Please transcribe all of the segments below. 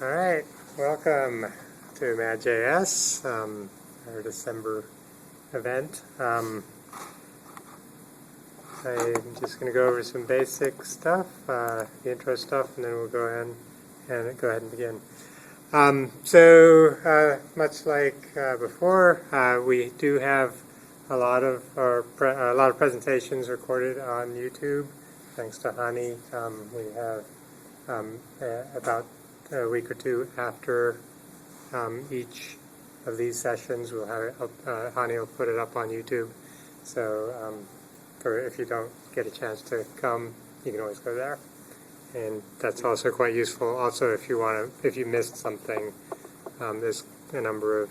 All right, welcome to MadJS, our December event. I'm just going to go over some basic stuff, the intro stuff, and then we'll go ahead and begin. Much like before, we do have a lot of presentations recorded on YouTube. Thanks to Hani, we have about a week or two after each of these sessions, we'll have it up, Hani will put it up on YouTube. So if you don't get a chance to come, you can always go there, and that's also quite useful. Also, if you missed something, there's a number of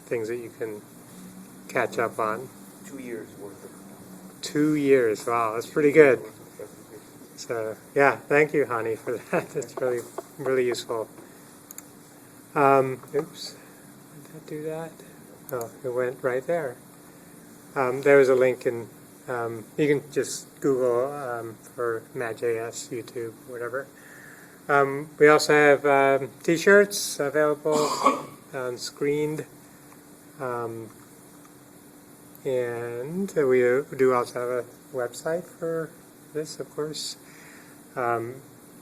things that you can catch up on. 2 years worth of 2 years, wow, that's pretty good. So yeah, thank you, Hani, for that. It's really useful. Oops, did that do that? Oh, it went right there. There was a link, and you can just Google for MadJS, YouTube, whatever. We also have T-shirts available, screened, and we do also have a website for this, of course,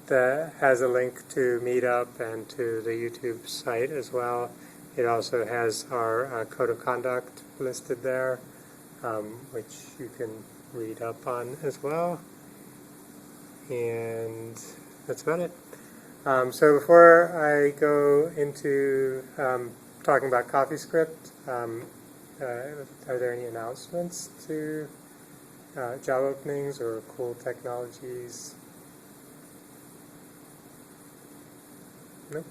that has a link to Meetup and to the YouTube site as well. It also has our code of conduct listed there, which you can read up on as well. And that's about it. So before I go into talking about CoffeeScript, are there any announcements to job openings or cool technologies? Nope.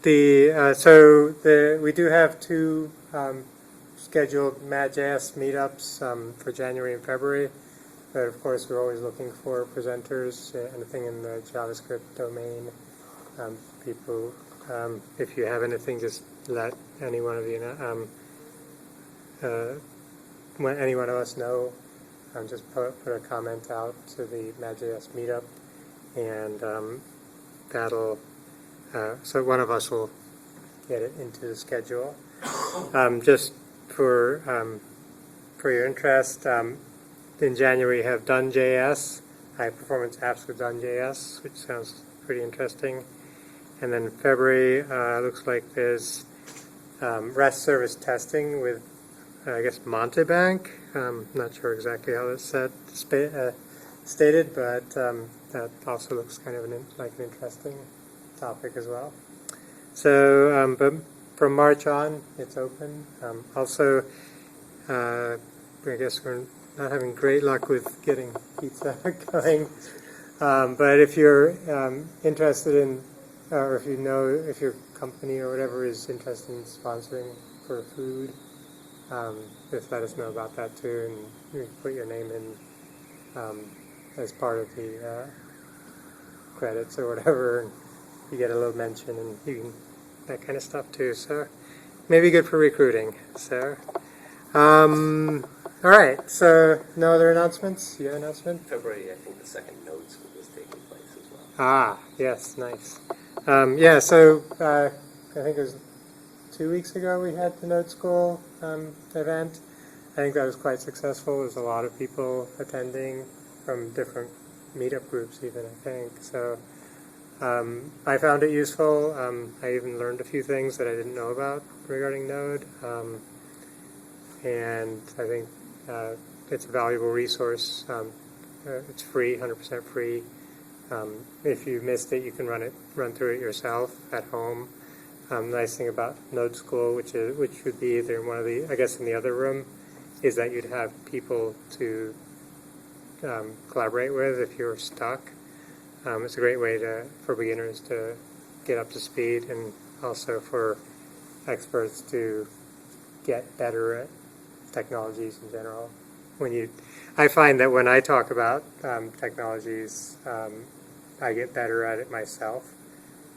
We do have two scheduled MadJS meetups for January and February, but of course we're always looking for presenters, anything in the JavaScript domain. People, if you have anything, just let any one of you know. When any one of us know, just put a comment out to the MadJS meetup, and so one of us will get it into the schedule. Just for your interest, in January we have Done.js, high performance apps with Done.js, which sounds pretty interesting. And then February looks like there's REST service testing with I guess Montebank. Not sure exactly how that's stated, but that also looks kind of like an interesting topic as well. So, but from March on, it's open. Also, I guess we're not having great luck with getting pizza going. But if you're interested in, or if your company or whatever is interested in sponsoring for food, just let us know about that too, and you can put your name in as part of the credits or whatever, and you get a little mention, and you can that kind of stuff too. So maybe good for recruiting. So all right. So no other announcements? You have an announcement? February, I think the second Node School is taking place as well. Ah, yes, nice. Yeah. So I think it was 2 weeks ago we had the Node School event. I think that was quite successful. There's a lot of people attending from different meetup groups even, I think. So I found it useful. I even learned a few things that I didn't know about regarding Node. And I think it's a valuable resource. It's free, 100% free. If you missed it, you can run through it yourself at home. Nice thing about Node School, which would be either in one of the, I guess in the other room, is that you'd have people to collaborate with if you're stuck. It's a great way for beginners to get up to speed, and also for experts to get better at technologies in general. I find that when I talk about technologies, I get better at it myself.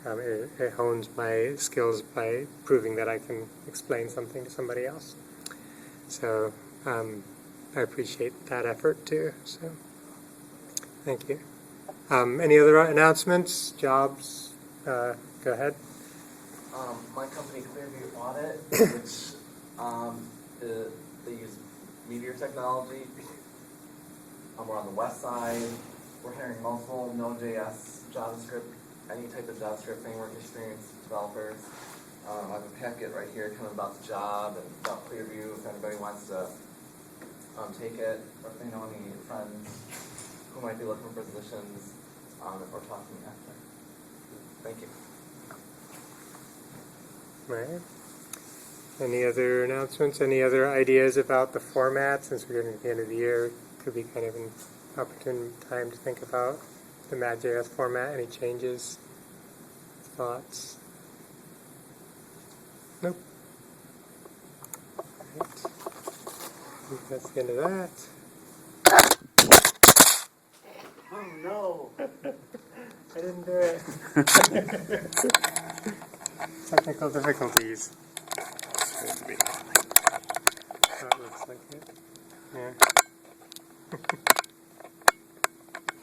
It hones my skills by proving that I can explain something to somebody else. So I appreciate that effort too. So thank you. Any other announcements, jobs? Go ahead. My company, Clearview Audit, which they use Meteor technology. We're on the west side. We're hiring multiple Node.js, JavaScript, any type of JavaScript framework experience developers. I have a packet right here kind of about the job and about Clearview if anybody wants to take it, or if they know any friends who might be looking for positions, if we're talking after. Thank you. Right. Any other announcements? Any other ideas about the format? Since we're getting to the end of the year, could be kind of an opportune time to think about the MadJS format. Any changes? Thoughts? Nope. Right. I think that's the end of that. Oh no! I didn't do it. Technical difficulties. Supposed to be. Oh, it looks like it. Yeah.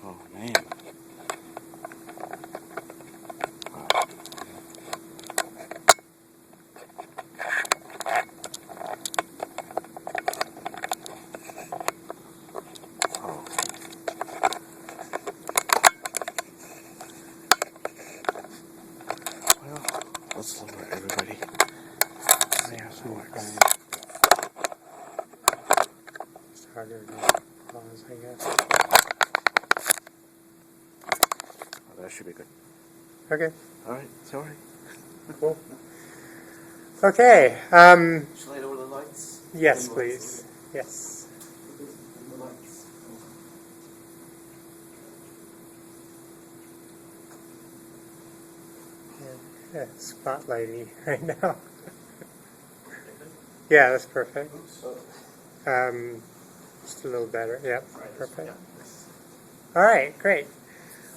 Oh man. Well, let's lower everybody. They have some works. It's harder to pause, I guess. Oh, that should be good. Okay, All right, sorry. cool. Okay, Should I light over the lights? yes, please. Yes. The lights. Yeah, spotlighty right now. Yeah, that's perfect. Just a little better. Yep, perfect. All right, great.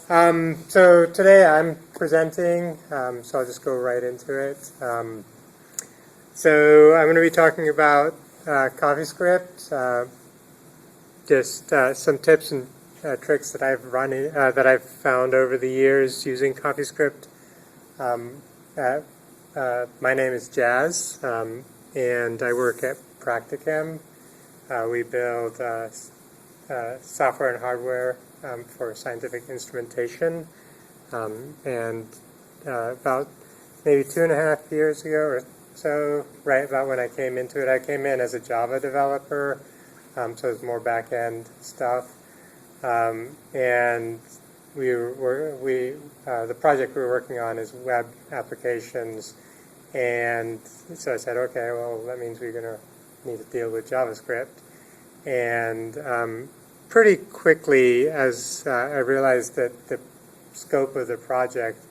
So today I'm presenting, so I'll just go right into it. So I'm going to be talking about CoffeeScript, just some tips and tricks that I've found over the years using CoffeeScript. My name is Jazz, and I work at Practicum. We build software and hardware for scientific instrumentation. And about maybe 2.5 years ago or so, right about when I came into it, I came in as a Java developer, so it's more back-end stuff. And the project we were working on is web applications, and so I said, okay, well, that means we're going to need to deal with JavaScript. And pretty quickly, as I realized that the scope of the project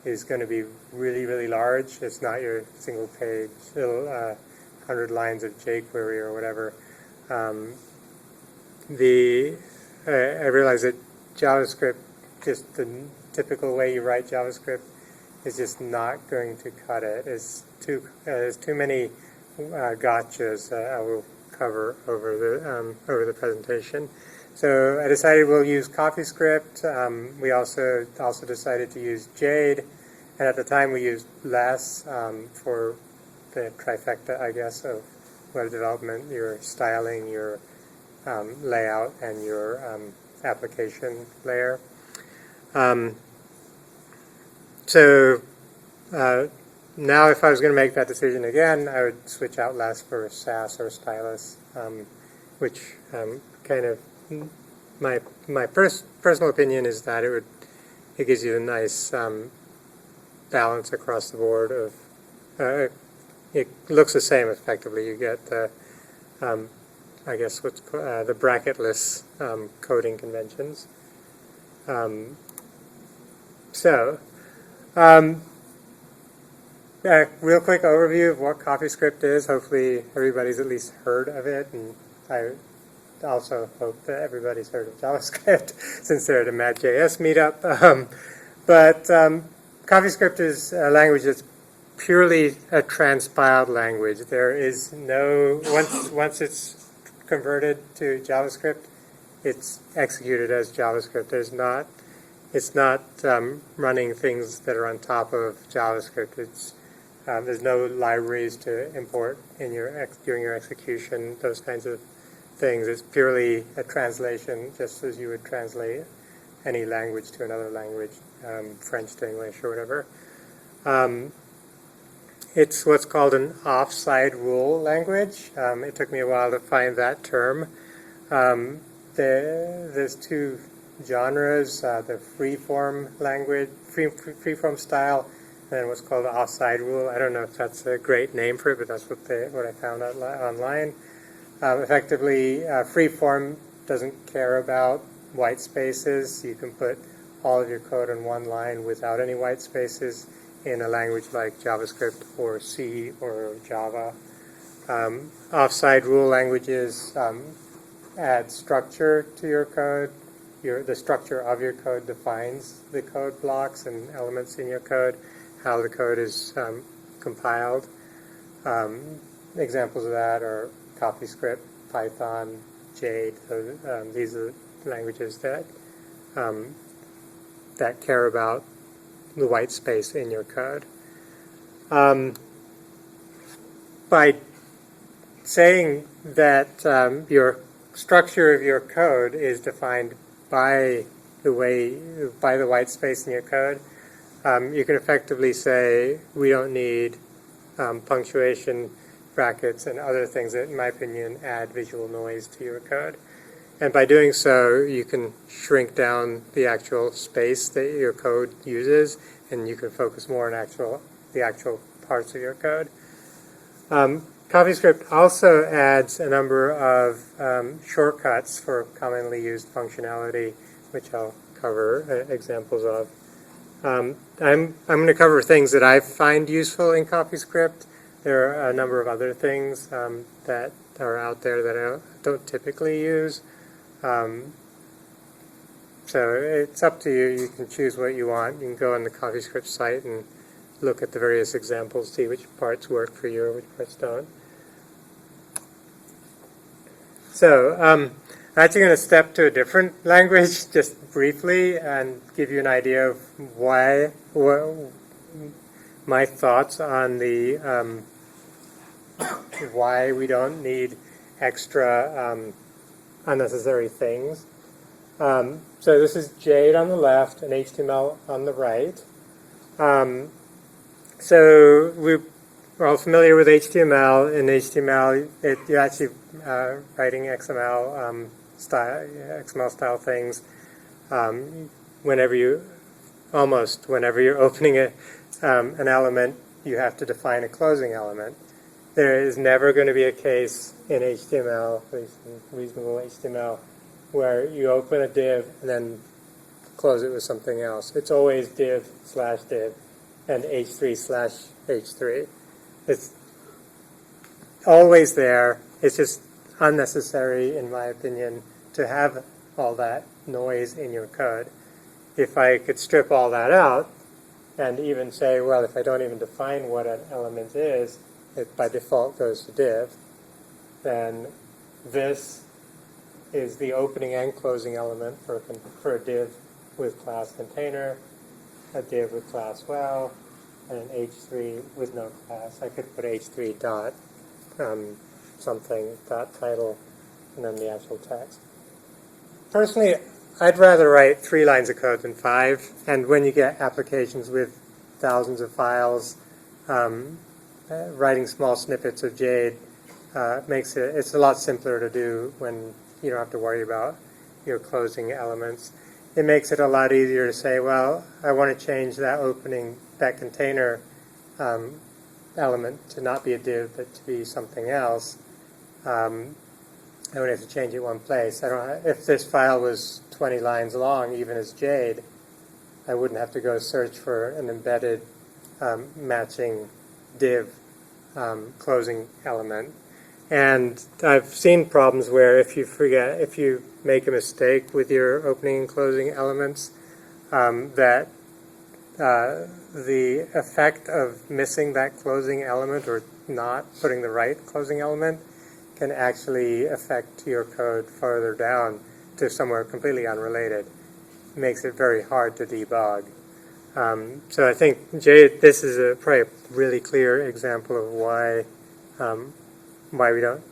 is going to be really, really large. It's not your single page, little 100 lines of jQuery or whatever. I realized that JavaScript, just the typical way you write JavaScript, is just not going to cut it. There's too many gotchas I will cover over the presentation. So I decided we'll use CoffeeScript. We also decided to use Jade, and at the time we used Less for the trifecta, I guess, of web development: your styling, your layout, and your application layer. So now if I was going to make that decision again, I would switch out Less for Sass or Stylus, which kind of my personal opinion is that it gives you a nice balance across the board of it looks the same effectively. You get the I guess what's the bracketless coding conventions. Real quick overview of what CoffeeScript is. Hopefully everybody's at least heard of it, and I also hope that everybody's heard of JavaScript since they're at a MadJS Meetup. But CoffeeScript is a language that's purely a transpiled language. There is no, once it's converted to JavaScript, it's executed as JavaScript. There's not it's not running things that are on top of JavaScript. It's there's no libraries to import in during your execution, those kinds of things. It's purely a translation, just as you would translate any language to another language, French to English or whatever. It's what's called an offside rule language. It took me a while to find that term. There's two genres, the free-form language, free-form style, and then what's called the offside rule. I don't know if that's a great name for it, but that's what I found online. Effectively, free-form doesn't care about white spaces. You can put all of your code on one line without any white spaces in a language like JavaScript or C or Java. Offside rule languages add structure to your code. The structure of your code defines the code blocks and elements in your code, how the code is compiled. Examples of that are CoffeeScript, Python, Jade. These are languages that that care about the white space in your code. By saying that your structure of your code is defined by the white space in your code, you can effectively say we don't need punctuation, brackets, and other things that, in my opinion, add visual noise to your code. And by doing so, you can shrink down the actual space that your code uses, and you can focus more on the actual parts of your code. CoffeeScript also adds a number of shortcuts for commonly used functionality, which I'll cover examples of. I'm going to cover things that I find useful in CoffeeScript. There are a number of other things that are out there that I don't typically use. So it's up to you. You can choose what you want. You can go on the CoffeeScript site and look at the various examples, see which parts work for you or which parts don't. So I'm actually going to step to a different language just briefly and give you an idea of my thoughts on the why we don't need extra unnecessary things. So this is Jade on the left and HTML on the right. So we're all familiar with HTML. In HTML, you're actually writing XML style things. Whenever you're opening an element, you have to define a closing element. There is never going to be a case in HTML, at least in reasonable HTML, where you open a div and then close it with something else. It's always div/div and h3/h3. It's always there. It's just unnecessary, in my opinion, to have all that noise in your code. If I could strip all that out and even say, well, if I don't even define what an element is, it by default goes to div, then this is the opening and closing element for a div with class container, a div with class well, and an h3 with no class. I could put h3 dot something, dot title, and then the actual text. Personally, I'd rather write 3 lines of code than 5, and when you get applications with thousands of files, writing small snippets of Jade it's a lot simpler to do when you don't have to worry about your closing elements. It makes it a lot easier to say, well, I want to change that container element to not be a div, but to be something else. I only have to change it one place. If this file was 20 lines long, even as Jade, I wouldn't have to go search for an embedded matching div closing element. And I've seen problems where if you make a mistake with your opening and closing elements, that the effect of missing that closing element or not putting the right closing element can actually affect your code farther down to somewhere completely unrelated. makes it very hard to debug. So I think this is probably a really clear example of why we don't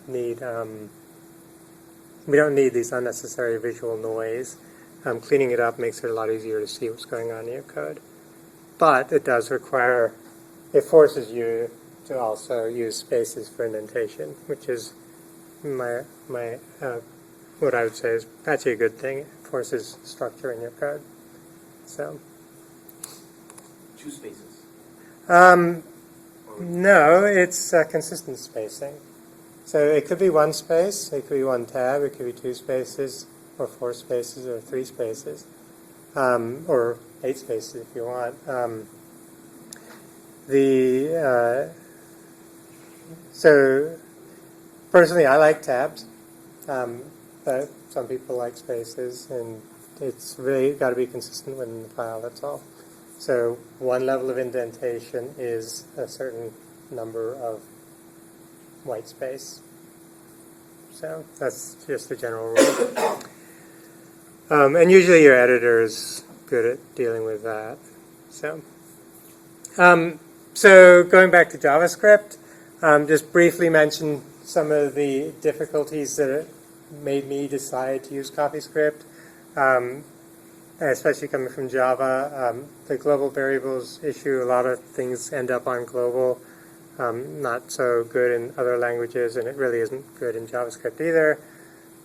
need these unnecessary visual noise. Cleaning it up makes it a lot easier to see what's going on in your code. But it does require, it forces you to also use spaces for indentation, which is what I would say is actually a good thing. It forces structure in your code. So. 2 spaces. No, it's consistent spacing. So it could be 1 space, it could be 1 tab, it could be 2 spaces, or 4 spaces, or 3 spaces, or 8 spaces if you want. So personally, I like tabs, but some people like spaces, and it's really got to be consistent within the file. That's all. So 1 level of indentation is a certain number of white space. So that's just the general rule. And usually your editor is good at dealing with that. So going back to JavaScript, just briefly mention some of the difficulties that made me decide to use CoffeeScript. Especially coming from Java, the global variables issue, a lot of things end up on global, not so good in other languages, and it really isn't good in JavaScript either.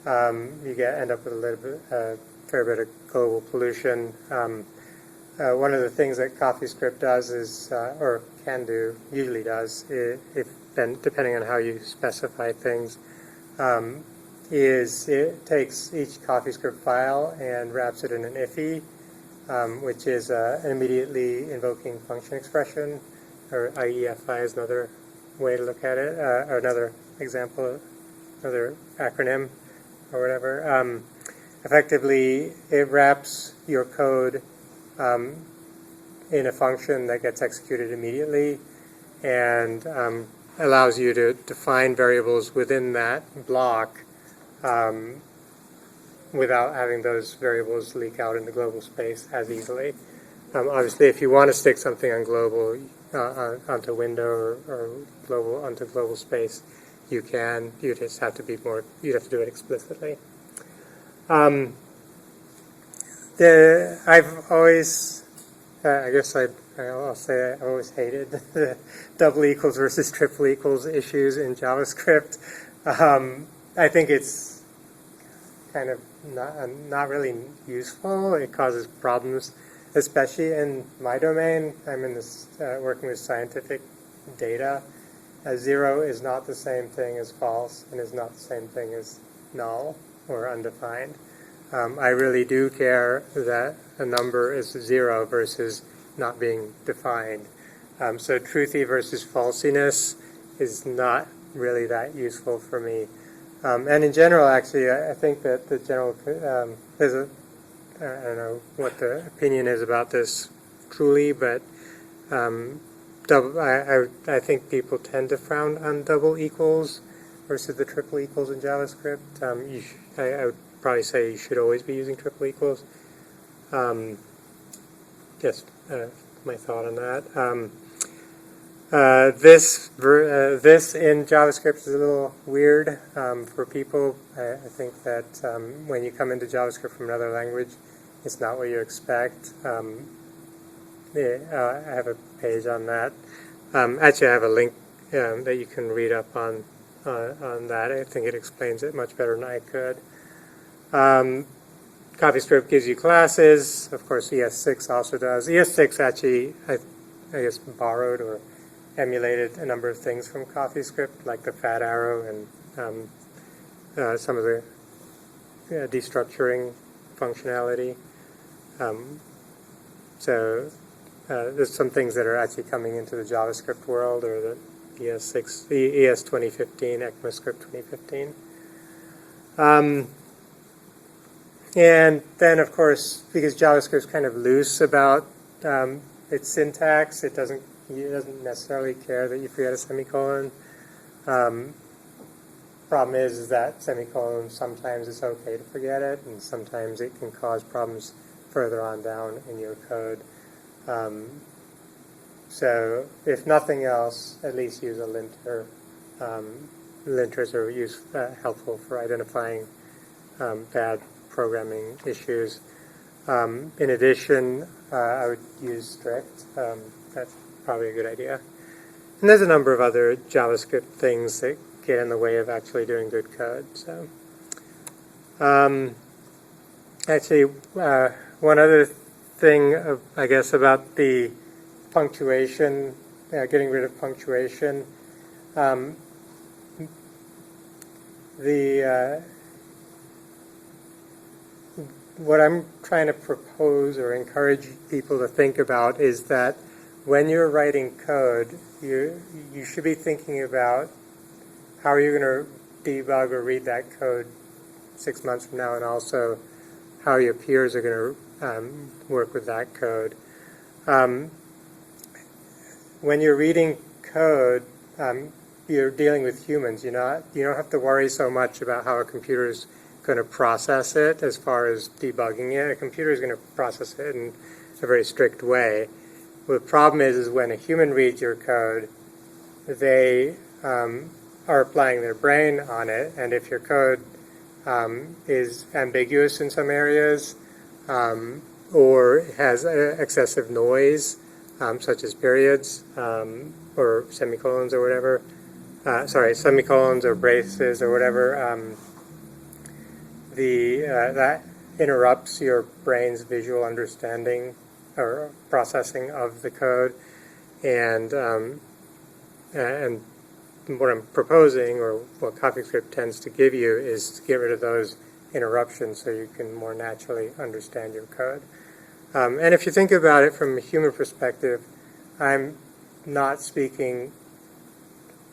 You end up with a fair bit of global pollution. One of the things that CoffeeScript does is, or can do, usually does, depending on how you specify things, is it takes each CoffeeScript file and wraps it in an IFI, which is an immediately invoking function expression, or IEFI is another way to look at it, or another example, another acronym, or whatever. Effectively, it wraps your code in a function that gets executed immediately, and allows you to define variables within that block without having those variables leak out in the global space as easily. Obviously, if you want to stick something on global, onto window or global onto global space, you can. You just have to be more. You'd have to do it explicitly. I've always, I'll say I've always hated the double equals versus triple equals issues in JavaScript. I think it's kind of not really useful. It causes problems, especially in my domain. I'm in this working with scientific data. 0 is not the same thing as false, and is not the same thing as null or undefined. I really do care that a number is 0 versus not being defined. So truthy versus falsiness is not really that useful for me. And in general, actually, I think that the general, I don't know what the opinion is about this truly, but I think people tend to frown on double equals versus the triple equals in JavaScript. I would probably say you should always be using triple equals. Just my thought on that. This in JavaScript is a little weird for people. I think that when you come into JavaScript from another language, it's not what you expect. I have a page on that. Actually, I have a link that you can read up on that. I think it explains it much better than I could. CoffeeScript gives you classes. Of course, ES6 also does. ES6 actually, I guess, borrowed or emulated a number of things from CoffeeScript, like the fat arrow and some of the destructuring functionality. So there's some things that are actually coming into the JavaScript world, or the ES 2015, ECMAScript 2015. And then, of course, because JavaScript is kind of loose about its syntax, it doesn't necessarily care that you forget a semicolon. Problem is that semicolon, sometimes it's okay to forget it, and sometimes it can cause problems further on down in your code. So if nothing else, at least use a linter. Linters are helpful for identifying bad programming issues. In addition, I would use strict. That's probably a good idea. And there's a number of other JavaScript things that get in the way of actually doing good code. So, actually, one other thing, I guess, about the punctuation, getting rid of punctuation. What I'm trying to propose or encourage people to think about is that when you're writing code, you should be thinking about how are you going to debug or read that code 6 months from now, and also how your peers are going to work with that code. When you're reading code, you're dealing with humans. You don't have to worry so much about how a computer is going to process it as far as debugging it. A computer is going to process it in a very strict way. The problem is when a human reads your code, they are applying their brain on it, and if your code is ambiguous in some areas or has excessive noise, such as periods or semicolons or whatever, semicolons or braces or whatever, that interrupts your brain's visual understanding or processing of the code, and what I'm proposing, or what CoffeeScript tends to give you, is to get rid of those interruptions so you can more naturally understand your code. And if you think about it from a human perspective, I'm not speaking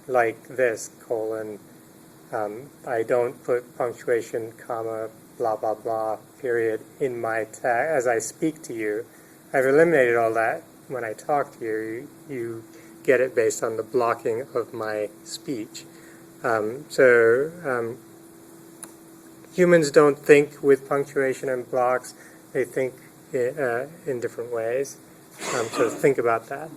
like this, colon, I don't put punctuation, comma, blah, blah, blah, period, in my text as I speak to you. I've eliminated all that when I talk to you. You get it based on the blocking of my speech. Humans don't think with punctuation and blocks. They think in different ways. So think about that.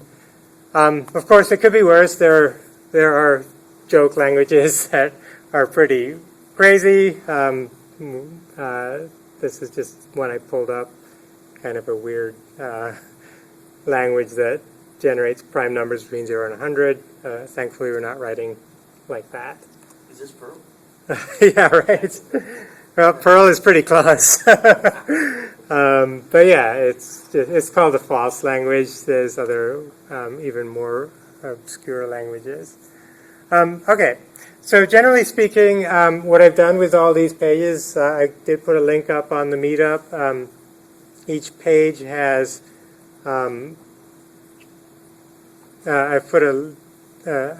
Of course, it could be worse. There are joke languages that are pretty crazy. This is just one I pulled up, kind of a weird language that generates prime numbers between 0 and 100. Thankfully, we're not writing like that. Is this Perl? Yeah, right. Well, Perl is pretty close. But yeah, it's called a false language. There's other even more obscure languages. Okay, so generally speaking, what I've done with all these pages, I did put a link up on the Meetup. Each page has, I've put a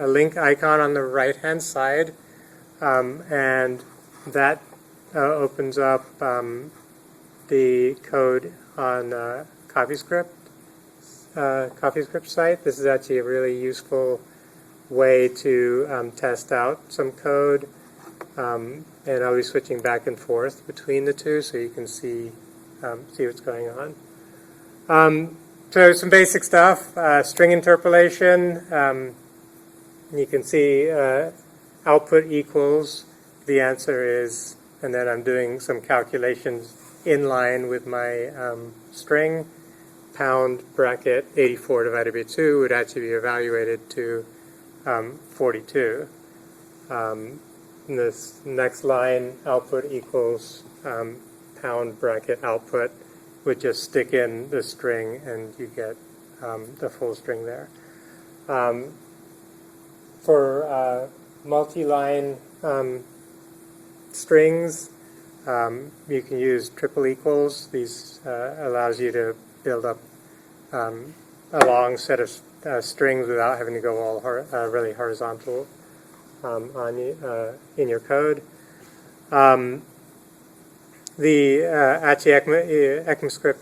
link icon on the right-hand side, and that opens up the code on CoffeeScript site. This is actually a really useful way to test out some code, and I'll be switching back and forth between the two so you can see what's going on. So some basic stuff, string interpolation. You can see output equals, the answer is, and then I'm doing some calculations in line with my string. Pound bracket 84 divided by 2 would actually be evaluated to 42. This next line, output equals pound bracket output, would just stick in the string and you get the full string there. For multi-line strings, you can use triple equals. These allows you to build up a long set of strings without having to go all really horizontal in your code. Actually, ECMAScript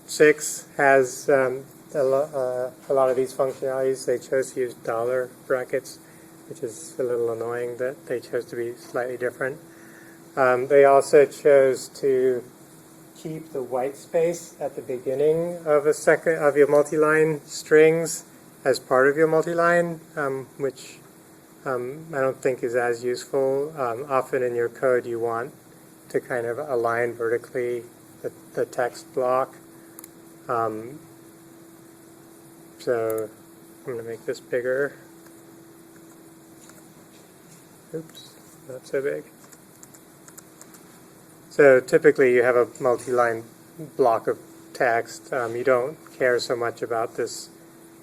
6 has a lot of these functionalities. They chose to use dollar brackets, which is a little annoying that they chose to be slightly different. They also chose to keep the white space at the beginning of your multi-line strings as part of your multi-line, which I don't think is as useful. Often in your code you want to kind of align vertically the text block. So I'm going to make this bigger. Oops, not so big. So typically you have a multi-line block of text. You don't care so much about this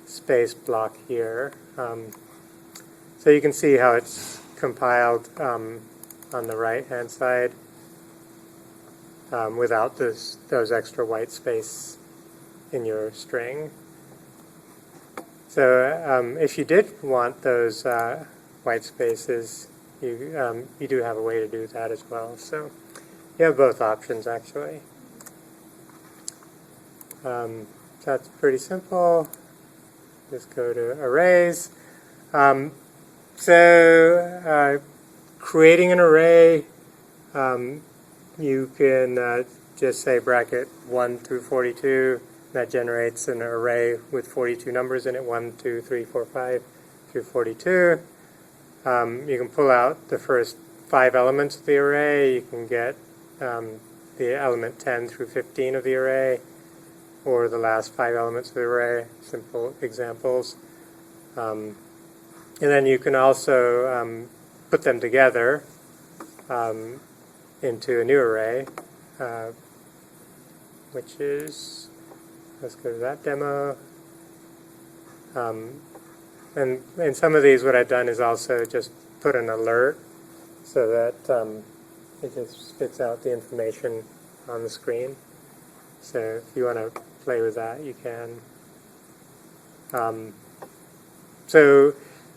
space block here. So you can see how it's compiled on the right-hand side without those extra white space in your string. So if you did want those white spaces, you do have a way to do that as well. So you have both options, actually. So that's pretty simple. Just go to arrays. Creating an array, you can just say bracket 1 through 42. That generates an array with 42 numbers in it, 1, 2, 3, 4, 5 through 42. You can pull out the first 5 elements of the array. You can get the element 10 through 15 of the array, or the last 5 elements of the array, simple examples. And then you can also put them together into a new array, which is, let's go to that demo. And in some of these, what I've done is also just put an alert so that it just spits out the information on the screen. So if you want to play with that, you can. So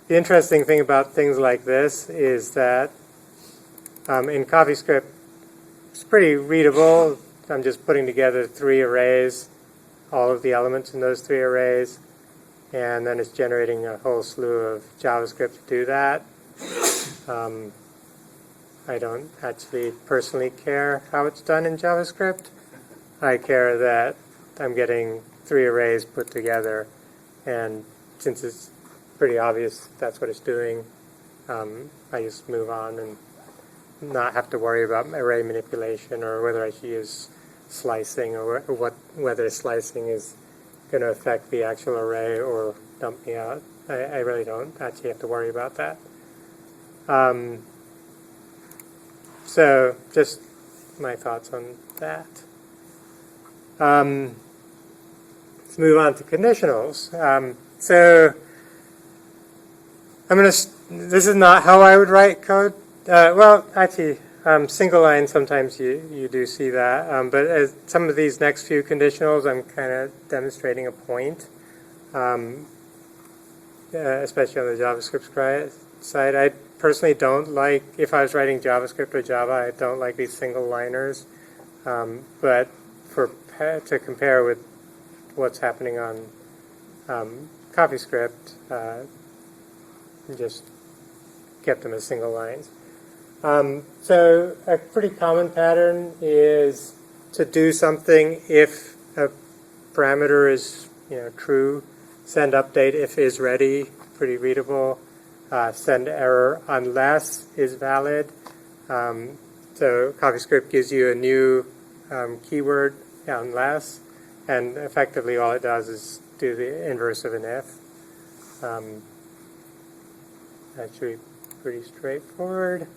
the interesting thing about things like this is that in CoffeeScript, it's pretty readable. I'm just putting together 3 arrays, all of the elements in those 3 arrays, and then it's generating a whole slew of JavaScript to do that. I don't actually personally care how it's done in JavaScript. I care that I'm getting 3 arrays put together, and since it's pretty obvious that's what it's doing, I just move on and not have to worry about array manipulation or whether I should use slicing or whether slicing is going to affect the actual array or dump me out. I really don't actually have to worry about that. So just my thoughts on that. Let's move on to conditionals. So I'm going to. This is not how I would write code. Well, actually, single line, sometimes you do see that. But as some of these next few conditionals, I'm kind of demonstrating a point, especially on the JavaScript side. I personally don't like, if I was writing JavaScript or Java, I don't like these single liners. But to compare with what's happening on CoffeeScript, just kept them as single lines. So a pretty common pattern is to do something if a parameter is true. Send update if is ready, pretty readable. Send error unless is valid. So CoffeeScript gives you a new keyword, unless, and effectively all it does is do the inverse of an if. Actually pretty straightforward.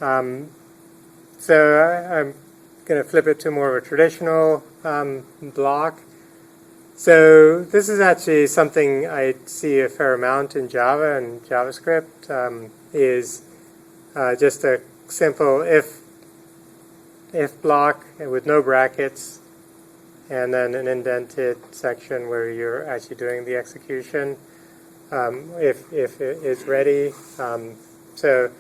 So I'm going to flip it to more of a traditional block. So this is actually something I see a fair amount in Java and JavaScript, is just a simple if block with no brackets, and then an indented section where you're actually doing the execution. If it is ready. So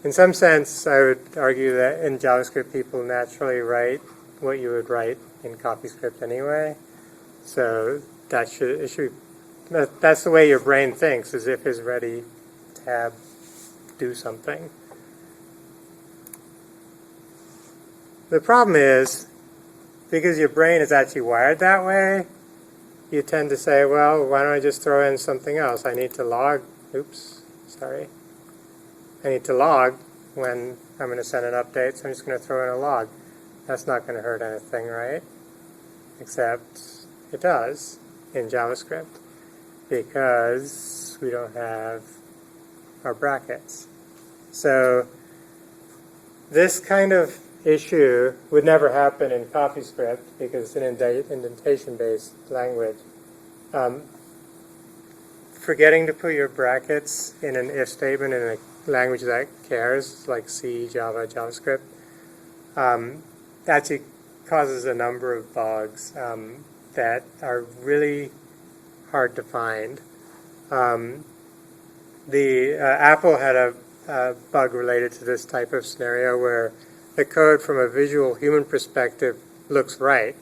in some sense, I would argue that in JavaScript, people naturally write what you would write in CoffeeScript anyway. So that's the way your brain thinks, is if is ready, tab, do something. The problem is because your brain is actually wired that way, you tend to say, well, why don't I just throw in something else? I need to log, I need to log when I'm going to send an update, so I'm just going to throw in a log. That's not going to hurt anything, right? Except it does in JavaScript because we don't have our brackets. So this kind of issue would never happen in CoffeeScript because it's an indentation-based language. Forgetting to put your brackets in an if statement in a language that cares, like C, Java, JavaScript, actually causes a number of bugs that are really hard to find. Apple had a bug related to this type of scenario where the code from a visual human perspective looks right.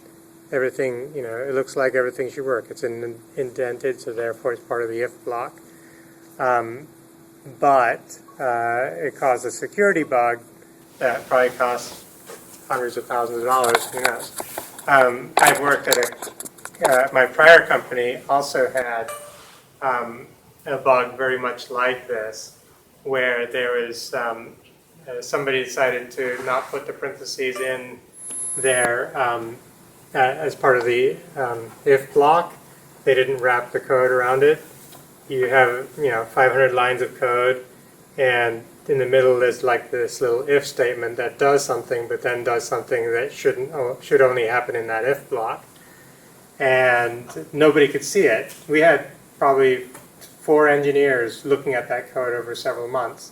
Everything, it looks like everything should work. It's indented, so therefore it's part of the if block. But it caused a security bug that probably cost hundreds of thousands of dollars, who knows. I've worked at my prior company also had a bug very much like this, where there was somebody decided to not put the parentheses in there as part of the if block. They didn't wrap the code around it. You have 500 lines of code, and in the middle there's like this little if statement that does something, but then does something that should only happen in that if block. And nobody could see it. We had probably 4 engineers looking at that code over several months.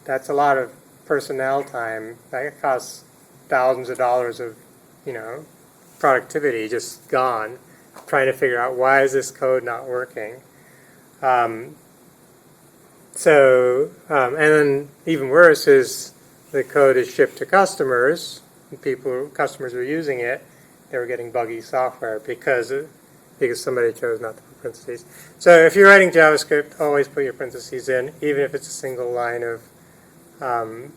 That's a lot of personnel time. That costs thousands of dollars of, productivity just gone, trying to figure out why is this code not working. And then even worse is the code is shipped to customers. Customers were using it. They were getting buggy software because somebody chose not to put parentheses. So if you're writing JavaScript, always put your parentheses in, even if it's a single line of an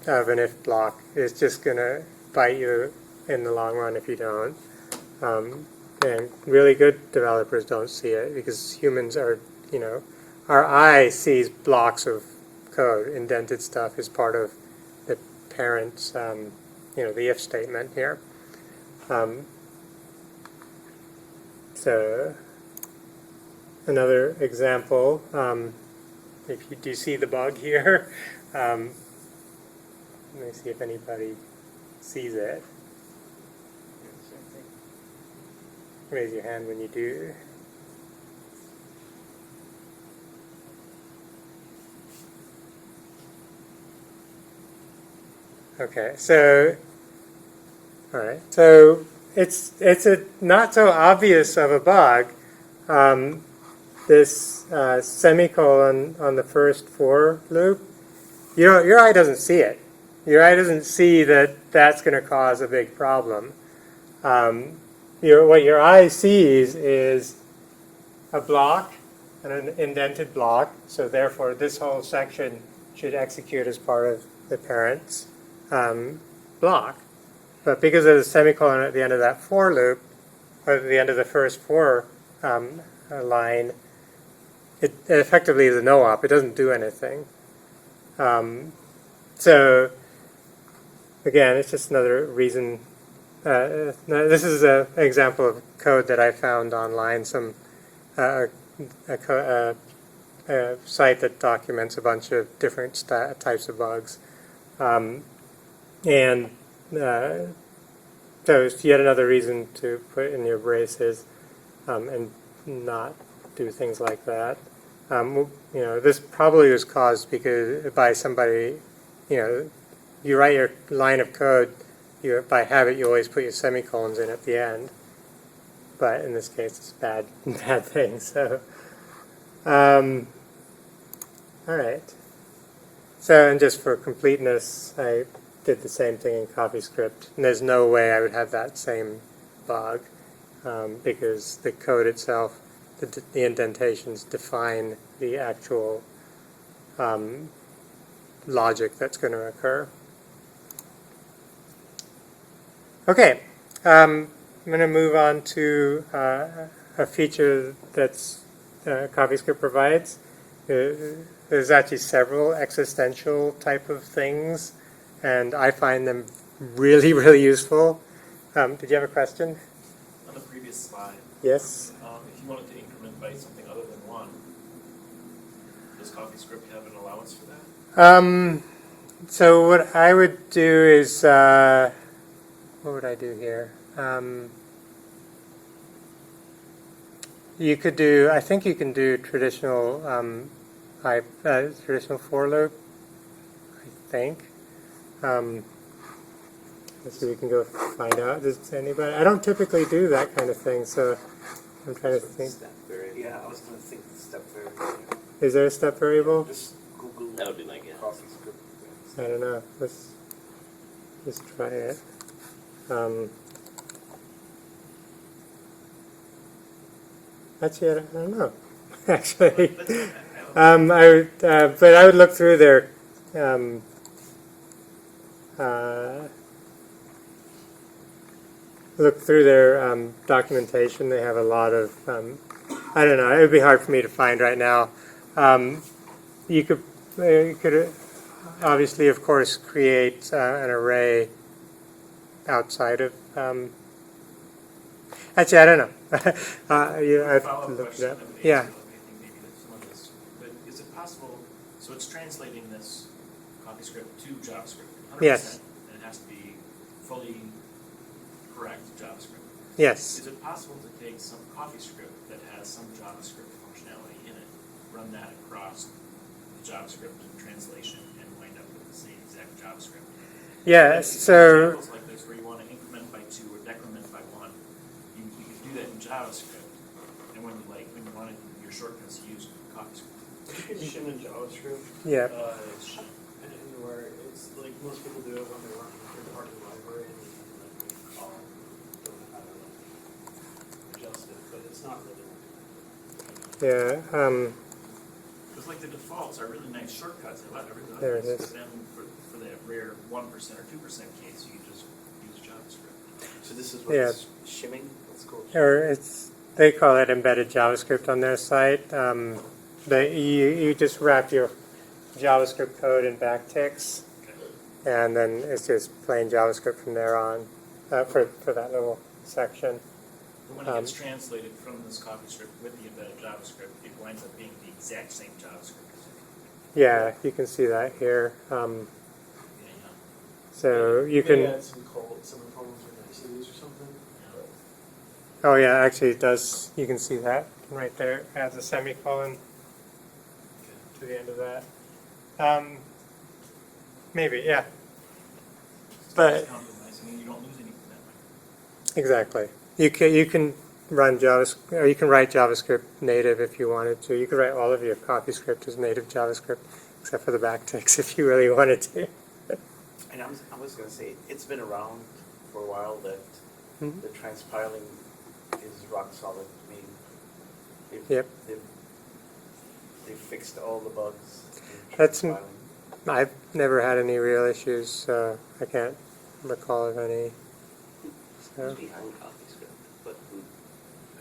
if block. It's just going to bite you in the long run if you don't. And really good developers don't see it because humans are, our eye sees blocks of code. Indented stuff is part of the parent's, the if statement here. So another example, if you do see the bug here, let me see if anybody sees it. Raise your hand when you do. Okay, so all right, so it's a not so obvious of a bug. This semicolon on the first for loop, your eye doesn't see it. Your eye doesn't see that that's going to cause a big problem. What your eye sees is a block, an indented block, so therefore this whole section should execute as part of the parent's block. But because of the semicolon at the end of that for loop, or at the end of the first for line, it effectively is a no-op. It doesn't do anything. So again, it's just another reason. This is an example of code that I found online, a site that documents a bunch of different types of bugs. So it's yet another reason to put in your braces and not do things like that. This probably was caused by somebody, you write your line of code, by habit you always put your semicolons in at the end. But in this case it's a bad thing. So, all right. So, and just for completeness, I did the same thing in CoffeeScript. And there's no way I would have that same bug because the code itself, the indentations define the actual logic that's going to occur. Okay, I'm going to move on to a feature that's CoffeeScript provides. There's actually several existential type of things, and I find them really, really useful. Did you have a question? On the previous slide, Yes. if you wanted to increment by something other than 1, does CoffeeScript have an allowance for that? So what I would do is, what would I do here? You could do, I think you can do traditional, traditional for loop, I think. Let's see, we can go find out. Does anybody? I don't typically do that kind of thing, so I'm trying to think. Step variable. Yeah, I was going to think step variable. Is there a step variable? Just Google. That would be my guess. CoffeeScript. I don't know. Let's just try it. Actually, I don't know. Actually, I would, but I would look through their documentation. They have a lot of I don't know. It would be hard for me to find right now. You could obviously, of course, create an array outside of. Actually, I don't know. I've Follow-up looked it question, up. I would Yeah. answer, I think maybe that some of this, but is it possible, so it's translating this CoffeeScript to JavaScript, 100%, Yes. and it has to be fully correct JavaScript. Yes. Is it possible to take some CoffeeScript that has some JavaScript functionality in it, run that across the JavaScript translation, and wind up with the same exact JavaScript? Yeah. So. Examples like this where you want to increment by 2 or decrement by 1, you can do that in JavaScript, and when you want your shortcuts to use CoffeeScript. You can shim in JavaScript. Yeah. And where it's like most people do it when they're running a third-party library and you can like make a column, don't know how to like adjust it, but it's not really. Yeah. Because like the defaults are really nice shortcuts, they let everything There it else, is. but then for that rare 1% or 2% case, you just use JavaScript. So this is what Yeah. it's shimming? Let's go. Or they call it embedded JavaScript on their site. You just wrap your JavaScript code in backticks, and then it's just plain JavaScript from there on for that little section. But when it gets translated from this CoffeeScript with the embedded JavaScript, it winds up being the exact same JavaScript. Yeah, you can see that here. Yeah. So you Maybe can. add some semicolons or niceties or something. Oh yeah, actually it does. You can see that right there. It adds a semicolon to the end of that. Maybe, yeah. But It's compromising, and you don't lose anything that way. exactly, you can run JavaScript, or you can write JavaScript native if you wanted to. You could write all of your CoffeeScript as native JavaScript, except for the backticks if you really wanted to. And I was going to say, it's been around for a while that Mhm. the transpiling is rock solid. I mean, Yep. they've fixed all the bugs. in That's transpiling. I've never had any real issues, so I can't recall of any. So. Who's behind CoffeeScript? But who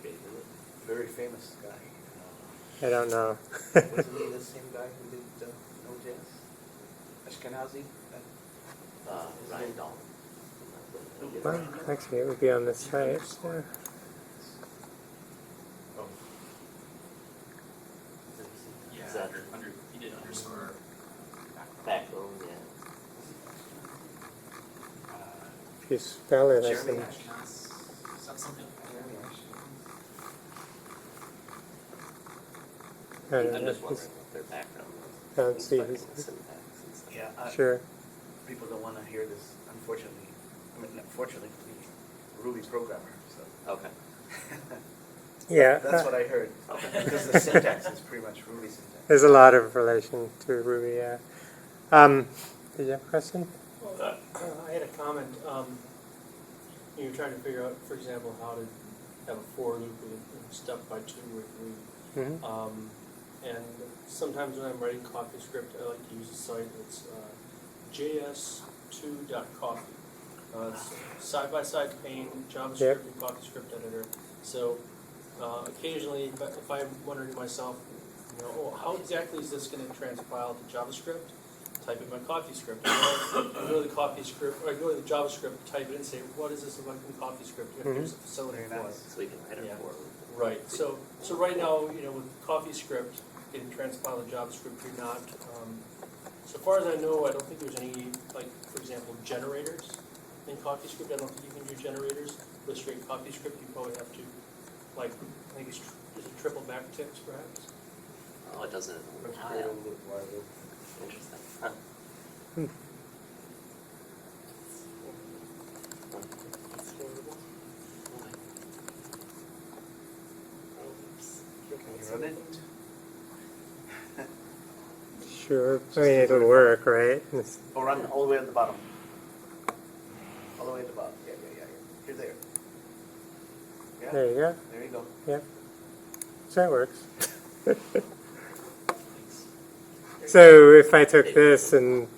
created it? Very famous guy. I don't know. Wasn't he the same guy who did Node.js? Ashkenazi? Ryan Dahl. Well, actually, it would be on this site. So. Oh. Is that He did underscore. backbone? Yeah. If you spell it, I Jeremy think. Something. I don't I'm know. just wondering what their background was. I don't see Inspecting his- the syntax and stuff. Yeah, Sure. people don't want to hear this, unfortunately. I mean, unfortunately, Ruby programmer, so. Okay. Yeah. That's what I heard. Because the syntax is pretty much Ruby syntax. There's a lot of relation to Ruby, yeah. Did you have a question? I had a comment. You were trying to figure out, for example, how to have a for loop in step by 2 or 3. Mm-hmm. And sometimes when I'm writing CoffeeScript, I like to use a site that's js2.coffee. It's side-by-side pane, JavaScript Yep. and CoffeeScript editor. So occasionally, if I'm wondering to myself, oh, how exactly is this going to transpile to JavaScript? Type in my CoffeeScript. I go to the CoffeeScript, or I go to the JavaScript, type it and say, what is this like in CoffeeScript? If there's a facility Very for nice. it. So we can write it Yeah. for them. Right. So right now, with CoffeeScript, getting transpiled to JavaScript, you're not. So far as I know, I don't think there's any, like, for example, generators in CoffeeScript. I don't think you can do generators with straight CoffeeScript. You probably have to, like, I think it's is it triple backticks, perhaps. Oh, it doesn't. Interesting. Huh. Can you run it? Sure. I mean, it'll work, right? It's- Oh, run all the way at the bottom. All the way at the bottom. Yeah. You're there. Yeah. There you go. There you go. Yep. So that works. So if I took this and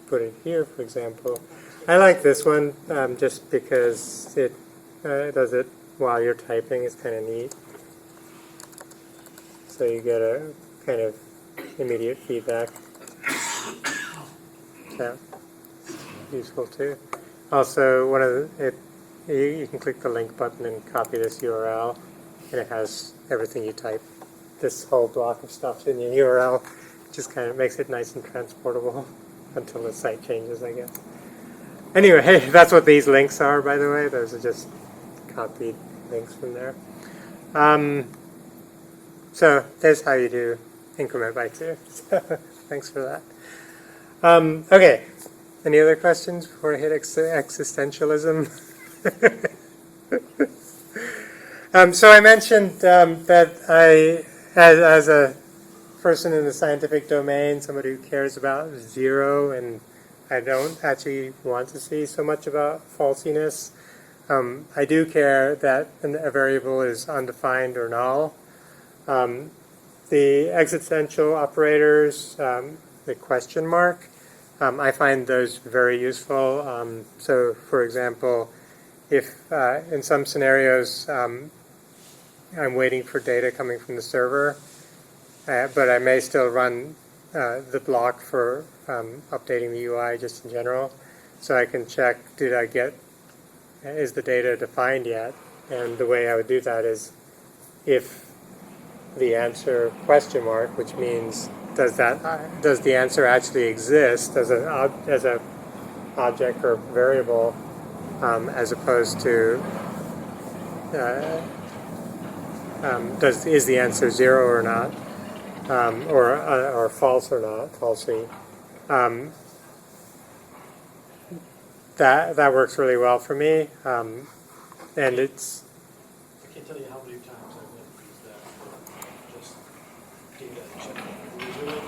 put it here, for example, I like this one just because it does it while you're typing. It's kind of neat. So you get a kind of immediate feedback. So useful too. Also, one of you can click the link button and copy this URL, and it has everything you type. This whole block of stuff in your URL just kind of makes it nice and transportable until the site changes, I guess. Anyway, that's what these links are, by the way. Those are just copied links from there. So there's how you do increment by 2. Thanks for that. Okay, any other questions before I hit existentialism? So I mentioned that I, as a person in the scientific domain, somebody who cares about 0, and I don't actually want to see so much about falsiness. I do care that a variable is undefined or null. The existential operators, the question mark, I find those very useful. So, for example, if in some scenarios I'm waiting for data coming from the server, but I may still run the block for updating the UI just in general, so I can check, is the data defined yet? And the way I would do that is if the answer question mark, which means does the answer actually exist as an object or variable, as opposed to is the answer 0 or not, or false or not, falsely. That works really well for me, and it's. I can't tell you how many times I've used that for just data checking.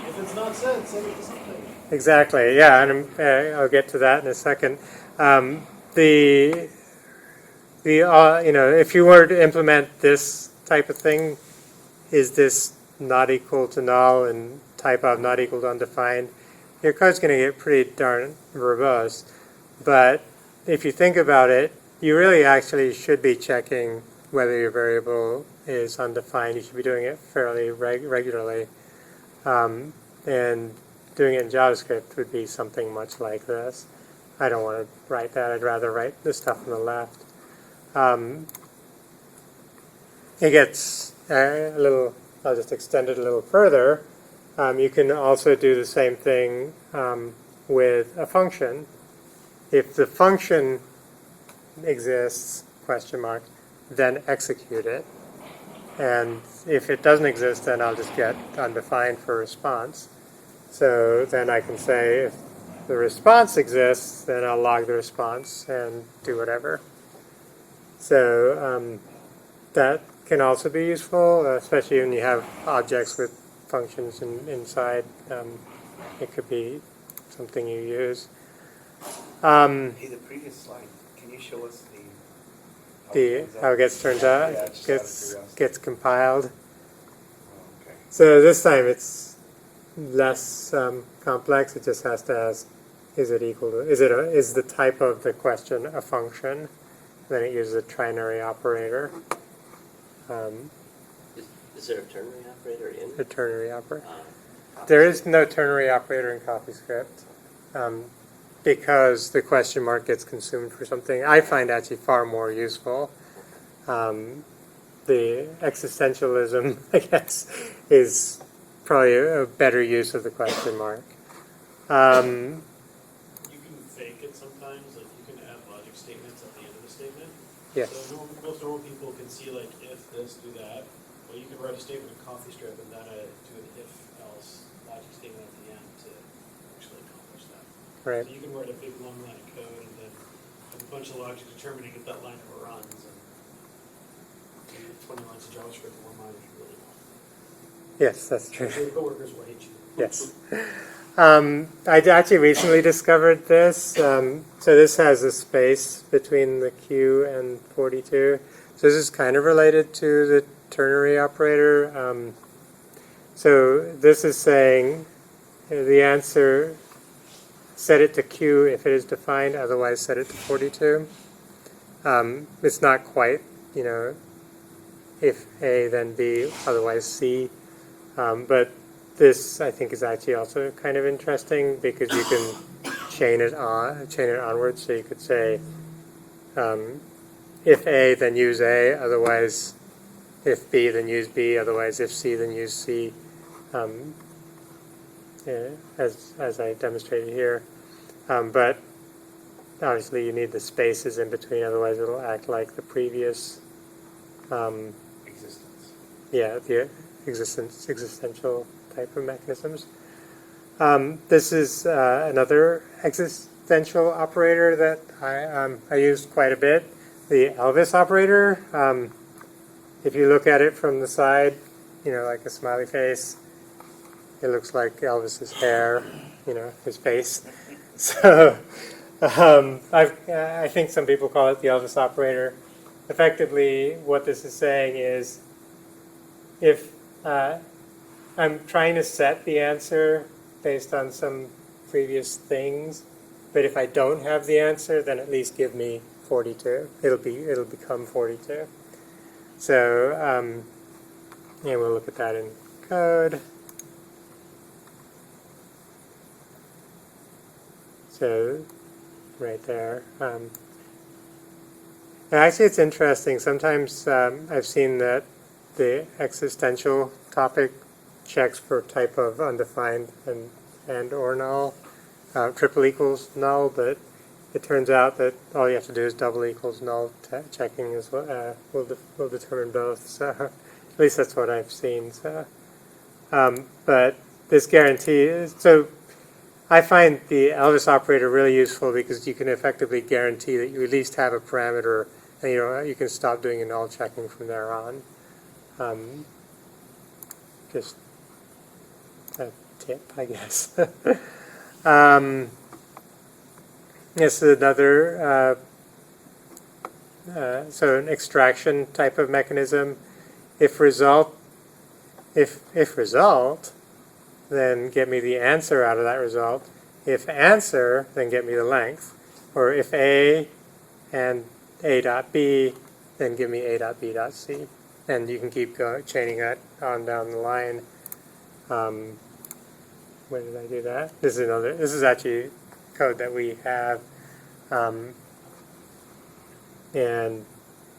If it's not said, send it to something. Exactly, yeah, and I'll get to that in a second. If you were to implement this type of thing, is this not equal to null and type of not equal to undefined, your code's going to get pretty darn verbose. But if you think about it, you really actually should be checking whether your variable is undefined. You should be doing it fairly regularly. And doing it in JavaScript would be something much like this. I don't want to write that. I'd rather write the stuff on the left. It gets I'll just extend it a little further. You can also do the same thing with a function. If the function exists, question mark, then execute it. And if it doesn't exist, then I'll just get undefined for response. So then I can say if the response exists, then I'll log the response and do whatever. So that can also be useful, especially when you have objects with functions inside. It could be something you use. Hey, the previous slide, can you show us How it gets turned out, Yeah, just out of gets curiosity. gets compiled. Oh, okay. So this time it's less complex. It just has to ask, is it equal to, is the type of the question a function? Then it uses a trinary operator, Is there a ternary operator in? a ternary operator. Uh, There is no ternary operator in CoffeeScript because the question mark gets consumed for something I find actually far more useful. The existentialism, I guess, is probably a better use of the question mark. You can fake it sometimes, like you can add logic statements at the end of the statement. Yes. So most normal people can see like if this, do that. Well, you can write a statement in CoffeeScript and then do an if-else logic statement at the end to actually accomplish that. Right. So you can write a big long line of code and then have a bunch of logic determining if that line ever runs. And 20 lines of JavaScript in one line is really long. Yes, that's true. Your coworkers will hate you. Yes. I actually recently discovered this. So this has a space between the Q and 42. So this is kind of related to the ternary operator. So this is saying the answer, set it to Q if it is defined, otherwise set it to 42. It's not quite, if A then B, otherwise C. But this, I think, is actually also kind of interesting because you can chain it onwards. So you could say, if A, then use A. Otherwise, if B, then use B. Otherwise, if C, then use C. As I demonstrated here. But obviously, you need the spaces in between. Otherwise, it'll act like the previous. Existence. Yeah, the existential type of mechanisms. This is another existential operator that I used quite a bit. The Elvis operator. If you look at it from the side, like a smiley face, it looks like Elvis's hair, his face. So I think some people call it the Elvis operator. Effectively, what this is saying is, if I'm trying to set the answer based on some previous things, but if I don't have the answer, then at least give me 42. It'll become 42. So yeah, we'll look at that in code. So right there. Actually, it's interesting. Sometimes I've seen that the existential topic checks for type of undefined and or null, triple equals null, but it turns out that all you have to do is double equals null checking is what will determine both. So at least that's what I've seen. So, but this guarantee is, so I find the Elvis operator really useful because you can effectively guarantee that you at least have a parameter, and you can stop doing a null checking from there on. Just a tip, I guess. This is another, so an extraction type of mechanism. If result, then get me the answer out of that result. If answer, then get me the length. Or if A and A dot B, then give me A dot B dot C. And you can keep chaining that on down the line. Where did I do that? This is actually code that we have, and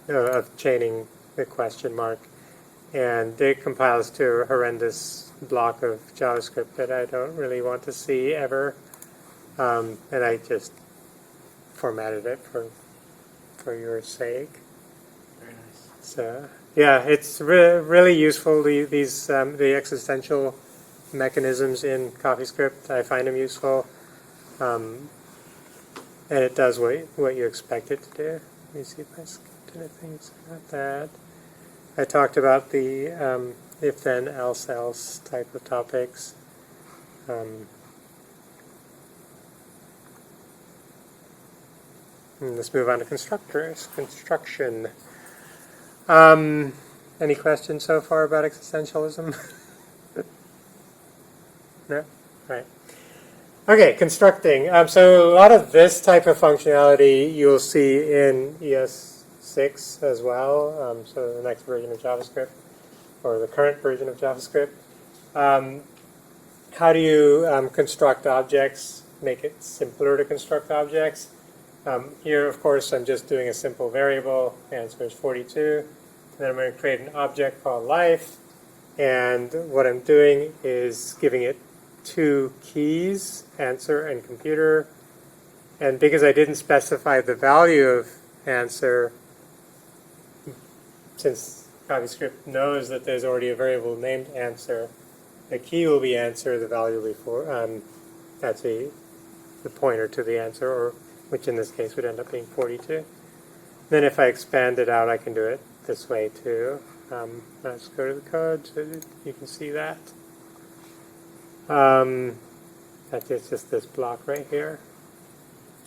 of chaining the question mark. And it compiles to a horrendous block of JavaScript that I don't really want to see ever. And I just formatted it for your sake. Very nice. So yeah, it's really useful. These the existential mechanisms in CoffeeScript, I find them useful, and it does what you expect it to do. Let me see if I skipped anything about that. I talked about the if then else type of topics. Let's move on to construction. Any questions so far about existentialism? No? Right. Okay, constructing. So a lot of this type of functionality you'll see in ES6 as well, so the next version of JavaScript, or the current version of JavaScript. How do you construct objects, make it simpler to construct objects? Here, of course, I'm just doing a simple variable, answer is 42. Then I'm going to create an object called life, and what I'm doing is giving it 2 keys, answer and computer. And because I didn't specify the value of answer, since CoffeeScript knows that there's already a variable named answer, the key will be answer, the value will be that's the pointer to the answer, or which in this case would end up being 42. Then if I expand it out, I can do it this way too. Let's go to the code so that you can see that. That is just this block right here.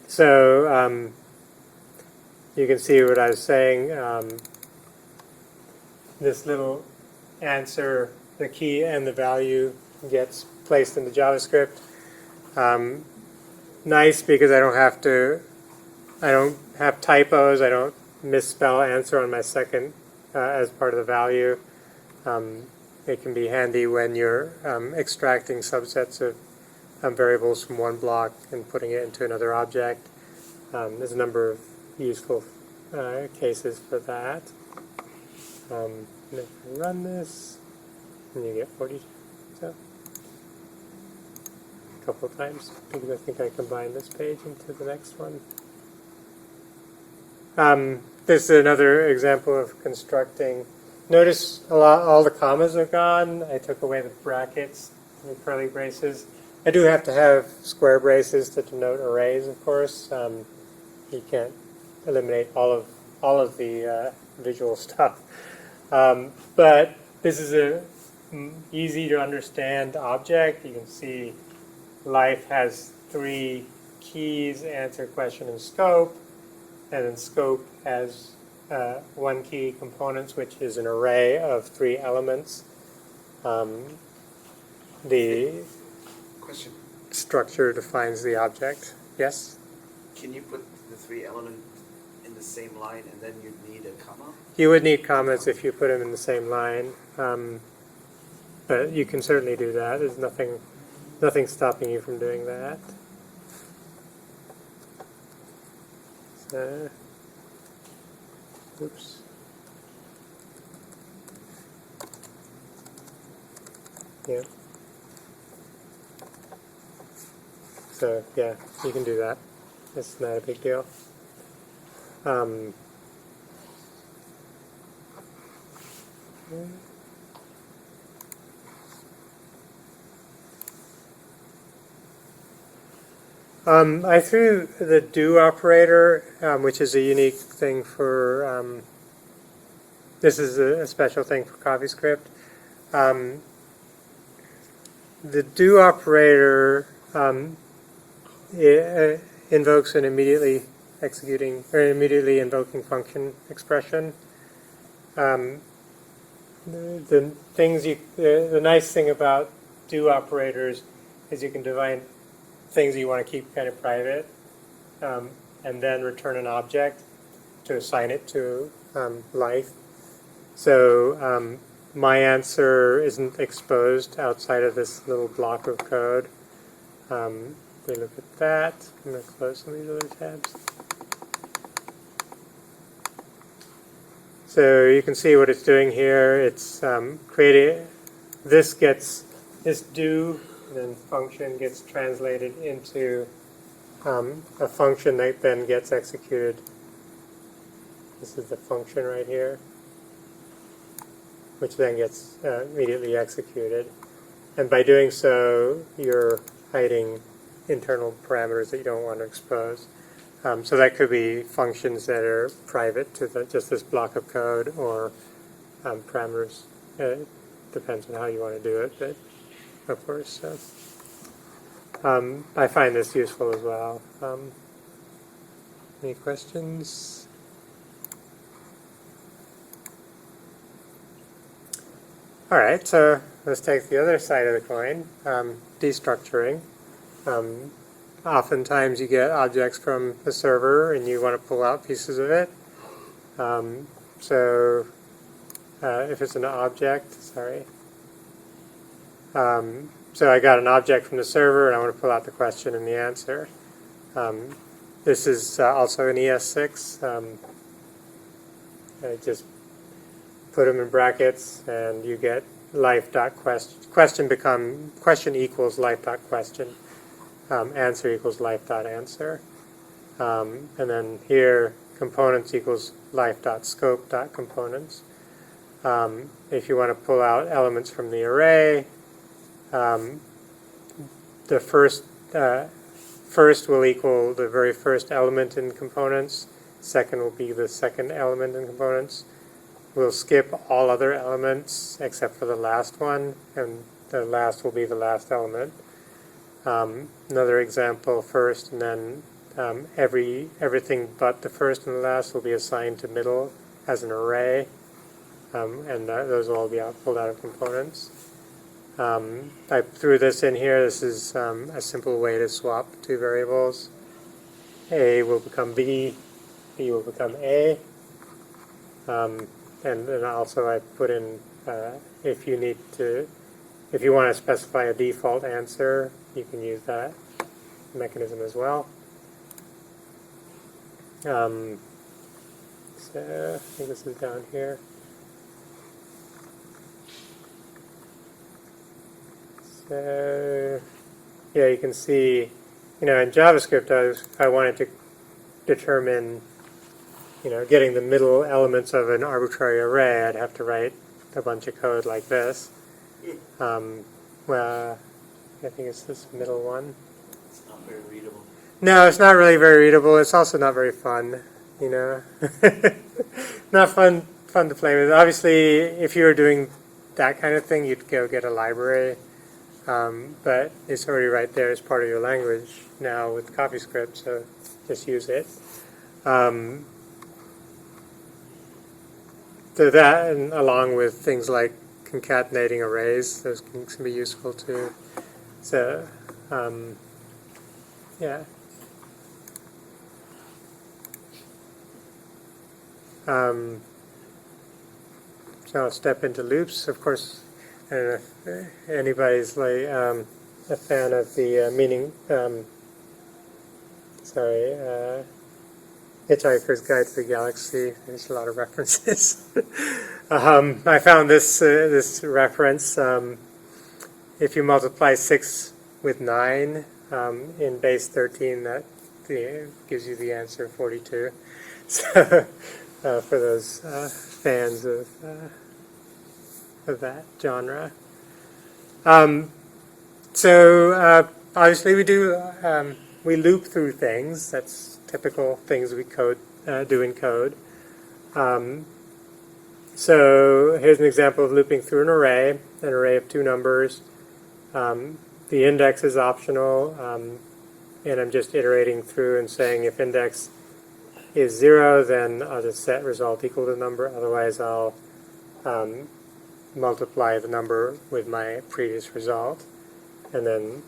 So you can see what I was saying. This little answer, the key and the value gets placed in the JavaScript. Nice because I don't have typos, I don't misspell answer on my second as part of the value. It can be handy when you're extracting subsets of variables from one block and putting it into another object. There's a number of useful cases for that. And if you run this, and you get 42. So a couple of times, because I think I combined this page into the next one. This is another example of constructing. Notice all the commas are gone. I took away the brackets, the curly braces. I do have to have square braces to denote arrays, of course. You can't eliminate all of the visual stuff. But this is a easy to understand object. You can see life has 3 keys, answer, question, and scope. And then scope has 1 key components, which is an array of 3 elements. The Question, structure defines the object. Yes? can you put the 3 elements in the same line and then you'd need a comma? You would need commas if you put them in the same line. But you can certainly do that. There's nothing stopping you from doing that. So, oops. Yeah. So, yeah, you can do that. It's not a big deal. I threw the do operator, which is a unique thing for, this is a special thing for CoffeeScript. The do operator invokes an immediately executing or immediately invoking function expression. The nice thing about do operators is you can define things you want to keep kind of private, and then return an object to assign it to life. So my answer isn't exposed outside of this little block of code. We look at that. I'm going to close some of these other tabs. So you can see what it's doing here. It's creating this do then function gets translated into a function that then gets executed. This is the function right here, which then gets immediately executed. And by doing so, you're hiding internal parameters that you don't want to expose. So that could be functions that are private to just this block of code, or parameters. Depends on how you want to do it, but of course. I find this useful as well. Any questions? All right, so let's take the other side of the coin, destructuring. Oftentimes you get objects from the server and you want to pull out pieces of it. So if it's an object, sorry. So I got an object from the server and I want to pull out the question and the answer. This is also an ES6. I just put them in brackets and you get life.question question equals life.question. Answer equals life.answer. And then here, components equals life.scope.components. If you want to pull out elements from the array, the first will equal the very first element in components. Second will be the second element in components. We'll skip all other elements except for the last one, and the last will be the last element. Another example, first, and then everything but the first and the last will be assigned to middle as an array, and those will all be pulled out of components. I threw this in here. This is a simple way to swap two variables. A will become B, B will become A. And then also I put in, if you want to specify a default answer, you can use that mechanism as well. So I think this is down here. So yeah, you can see, in JavaScript I wanted to determine, getting the middle elements of an arbitrary array, I'd have to write a bunch of code like this. Well, I think it's this middle one. It's not very readable. No, it's not really very readable. It's also not very fun, Not fun to play with. Obviously, if you were doing that kind of thing, you'd go get a library. But it's already right there as part of your language now with CoffeeScript, so just use it. So that, and along with things like concatenating arrays, those can be useful too. So, yeah. So I'll step into loops. Of course, I don't know if anybody's like a fan of the Hitchhiker's Guide to the Galaxy. There's a lot of references. I found this reference. If you multiply 6 with 9 in base 13, that gives you the answer 42. So for those fans of that genre. So obviously we loop through things. That's typical things we do in code. So here's an example of looping through an array of 2 numbers. The index is optional, and I'm just iterating through and saying if index is 0, then I'll just set result equal to the number. Otherwise, I'll multiply the number with my previous result. And then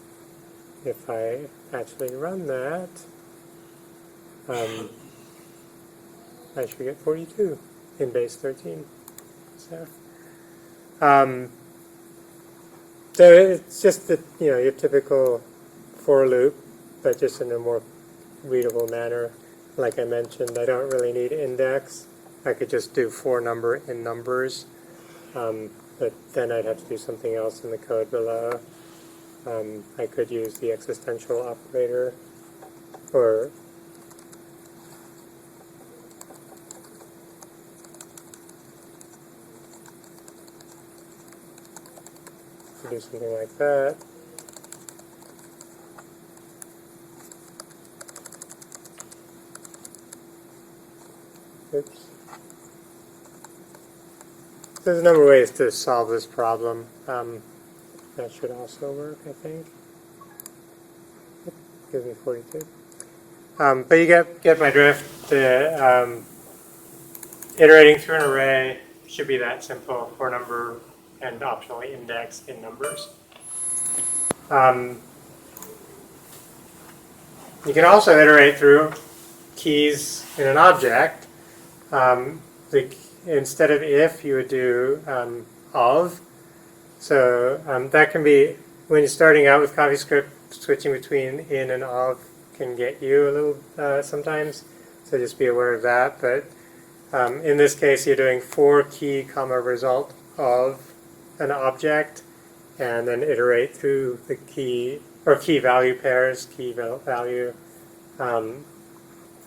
if I actually run that, I should get 42 in base 13. So it's just the your typical for loop, but just in a more readable manner. Like I mentioned, I don't really need index. I could just do for number in numbers, but then I'd have to do something else in the code below. I could use the existential operator, or do something like that. Oops. There's a number of ways to solve this problem. That should also work, I think. Gives me 42. But you get my drift. Iterating through an array should be that simple. For number and optionally index in numbers. You can also iterate through keys in an object. Instead of if, you would do of. So that can be, when you're starting out with CoffeeScript, switching between in and of can get you a little sometimes. So just be aware of that. But in this case, you're doing for key, comma, result of an object, and then iterate through the key, or key value pairs, key value. And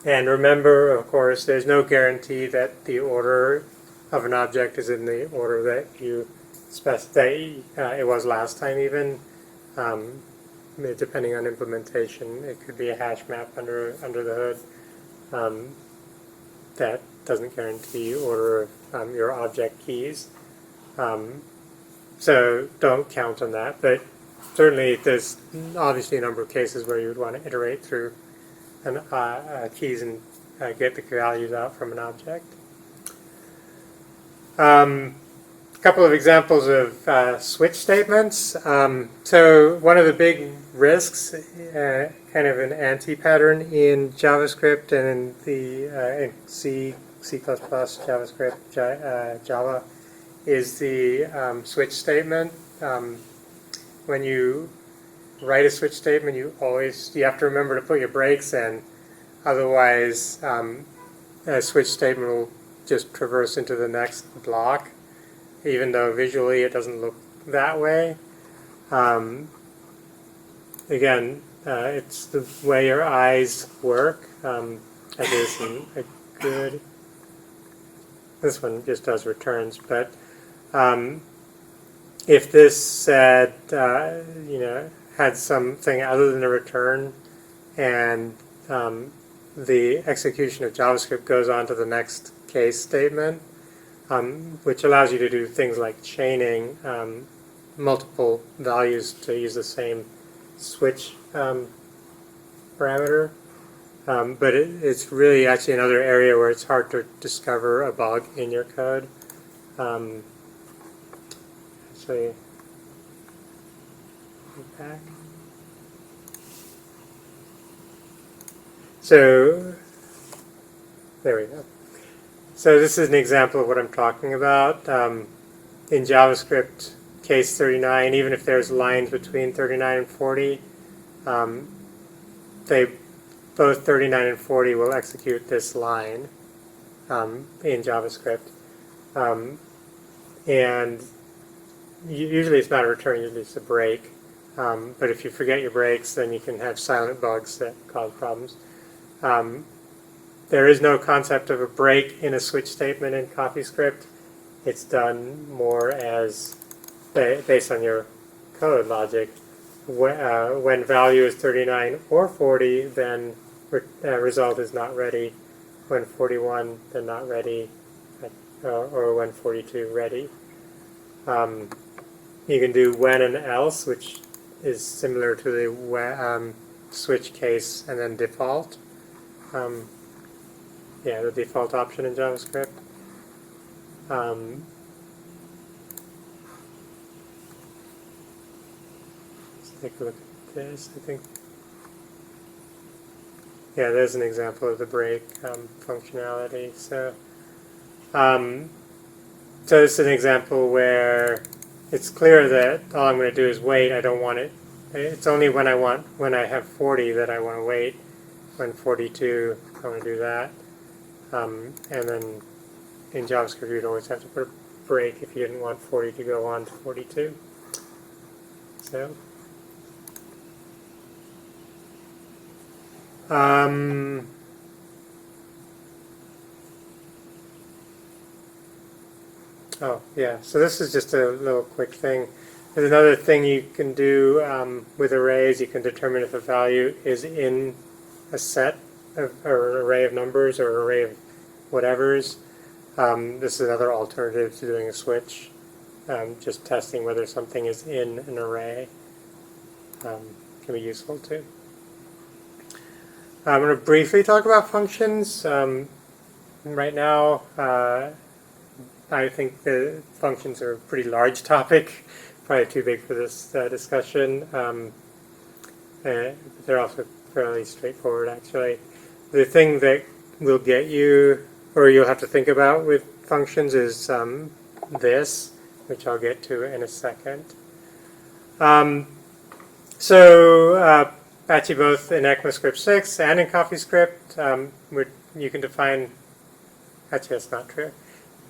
remember, of course, there's no guarantee that the order of an object is in the order that you specify. It was last time even. Depending on implementation, it could be a hash map under the hood. That doesn't guarantee order of your object keys. So don't count on that. But certainly there's obviously a number of cases where you would want to iterate through keys and get the values out from an object. A couple of examples of switch statements. So one of the big risks, kind of an anti-pattern in JavaScript and in the in C, C++, JavaScript, Java, is the switch statement. When you write a switch statement, you have to remember to put your breaks in. Otherwise, a switch statement will just traverse into the next block, even though visually it doesn't look that way. Again, it's the way your eyes work. This one just does returns, but if this said, had something other than a return, and the execution of JavaScript goes on to the next case statement, which allows you to do things like chaining multiple values to use the same switch parameter. But it's really actually another area where it's hard to discover a bug in your code. So back. So there we go. So this is an example of what I'm talking about. In JavaScript, case 39, even if there's lines between 39 and 40, both 39 and 40 will execute this line in JavaScript. And usually it's not a return, usually it's a break. But if you forget your breaks, then you can have silent bugs that cause problems. There is no concept of a break in a switch statement in CoffeeScript. It's done more as based on your code logic. When value is 39 or 40, then result is not ready. When 41, then not ready, or when 42, ready. You can do when and else, which is similar to the switch case, and then default. The default option in JavaScript. Let's take a look at this. I think, there's an example of the break functionality. So this is an example where it's clear that all I'm going to do is wait. I don't want it. It's only when I have 40 that I want to wait. When 42, I want to do that. And then in JavaScript, you'd always have to put a break if you didn't want 40 to go on to 42. So, so this is just a little quick thing. There's another thing you can do with arrays. You can determine if a value is in a set of, or an array of numbers or an array of whatevers. This is another alternative to doing a switch. Just testing whether something is in an array can be useful too. I'm going to briefly talk about functions. Right now, I think the functions are a pretty large topic, probably too big for this discussion. They're also fairly straightforward, actually. The thing that will get you, or you'll have to think about with functions is this, which I'll get to in a second. Actually both in ECMAScript 6 and in CoffeeScript, you can define, actually that's not true,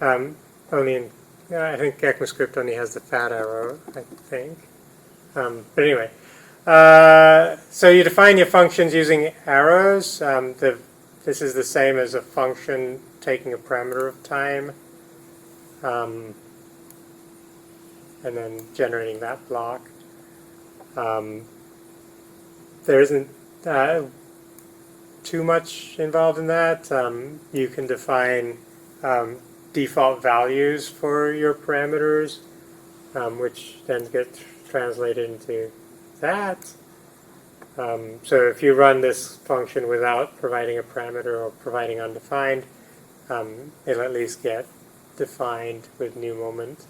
only in, I think ECMAScript only has the fat arrow, I think. But anyway, so you define your functions using arrows. This is the same as a function taking a parameter of time, and then generating that block. There isn't too much involved in that. You can define default values for your parameters, which then get translated into that. So if you run this function without providing a parameter or providing undefined, it'll at least get defined with new moment.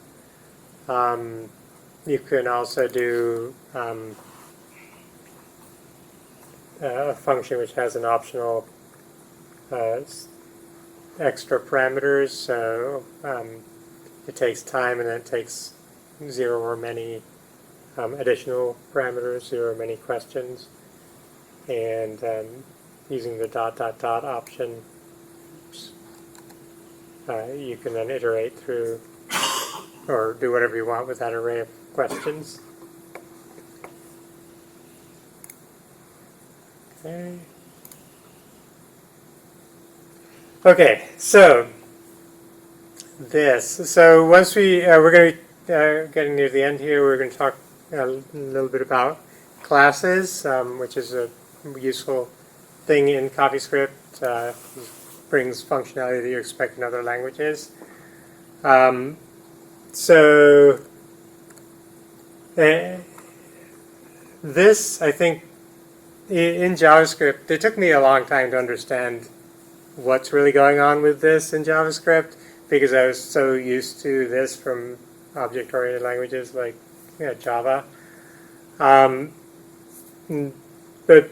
You can also do a function which has an optional extra parameters, so it takes time and then it takes 0 or many additional parameters, 0 or many questions, and using the ... option, you can then iterate through or do whatever you want with that array of questions. Okay, so this. So once we're going to be getting near the end here, we're going to talk a little bit about classes, which is a useful thing in CoffeeScript. Brings functionality that you expect in other languages. This, I think, in JavaScript, it took me a long time to understand what's really going on with this in JavaScript, because I was so used to this from object-oriented languages like Java. But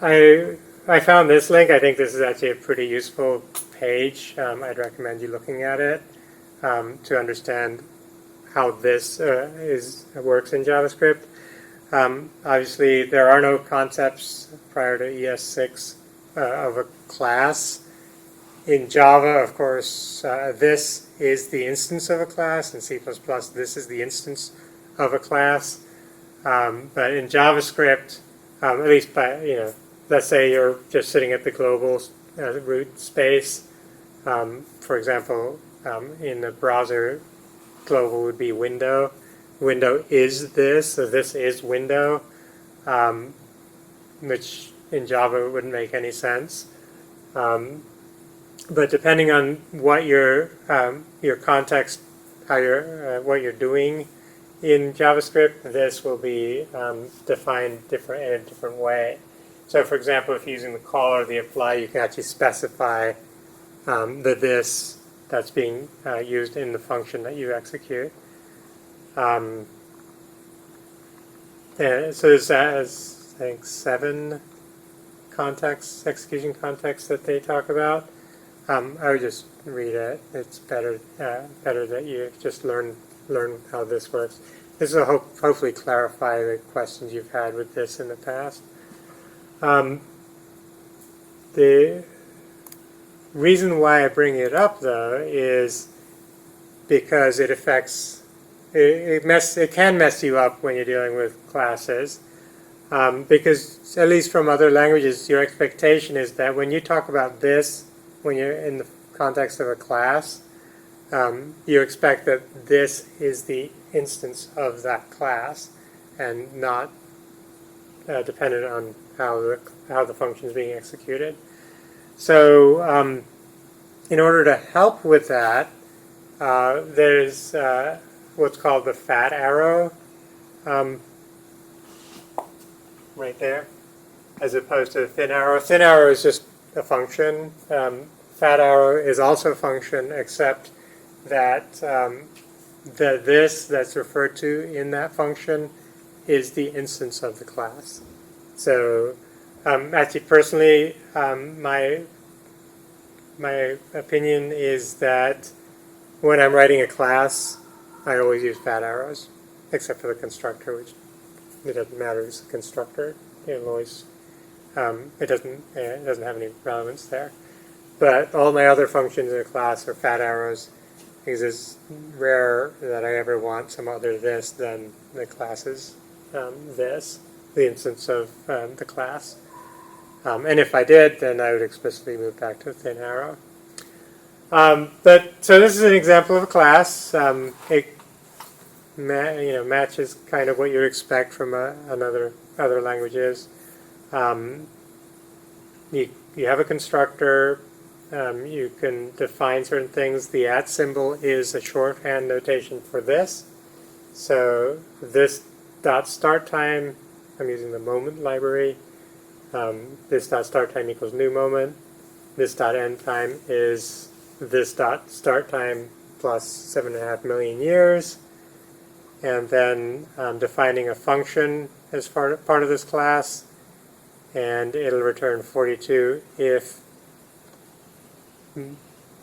I found this link. I think this is actually a pretty useful page. I'd recommend you looking at it to understand how this works in JavaScript. Obviously, there are no concepts prior to ES6 of a class. In Java, of course, this is the instance of a class. In C++, this is the instance of a class. But in JavaScript, at least by, let's say you're just sitting at the global root space. For example, in the browser, global would be window. Window is this, so this is window, which in Java wouldn't make any sense. But depending on what your context, what you're doing in JavaScript, this will be defined in a different way. So, for example, if you're using the call or the apply, you can actually specify the this that's being used in the function that you execute. So there's, I think, 7 execution contexts that they talk about. I would just read it. It's better that you just learn how this works. This will hopefully clarify the questions you've had with this in the past. The reason why I bring it up, though, is because it affects. It can mess you up when you're dealing with classes, because at least from other languages, your expectation is that when you talk about this, when you're in the context of a class, you expect that this is the instance of that class, and not dependent on how the function is being executed. So, in order to help with that, there's what's called the fat arrow right there, as opposed to the thin arrow. Thin arrow is just a function. Fat arrow is also a function, except that the this that's referred to in that function is the instance of the class. So actually, personally, my opinion is that when I'm writing a class, I always use fat arrows, except for the constructor, which it doesn't matter. It's a constructor. It'll always it doesn't have any relevance there. But all my other functions in a class are fat arrows, because it's rare that I ever want some other this than the class's this, the instance of the class. And if I did, then I would explicitly move back to a thin arrow. So this is an example of a class. It matches kind of what you'd expect from other languages. You have a constructor. You can define certain things. The @ symbol is a shorthand notation for this. So this dot start time, I'm using the moment library. This dot start time equals new moment. This dot end time is this dot start time plus 7.5 million years. And then defining a function as part of this class, and it'll return 42 if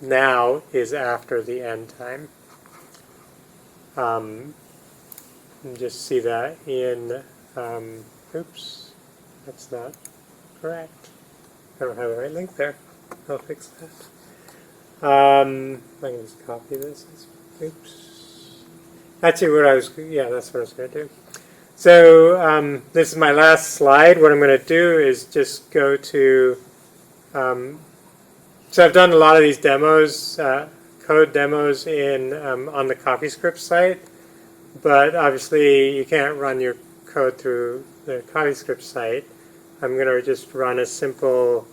now is after the end time. Just see that in, oops, that's not correct. I don't have the right link there. I'll fix that. I can just copy this. Oops. Actually, that's what I was going to do. So this is my last slide. What I'm going to do is just go to, so I've done a lot of these demos, code demos on the CoffeeScript site, but obviously you can't run your code through the CoffeeScript site. I'm going to just run a simple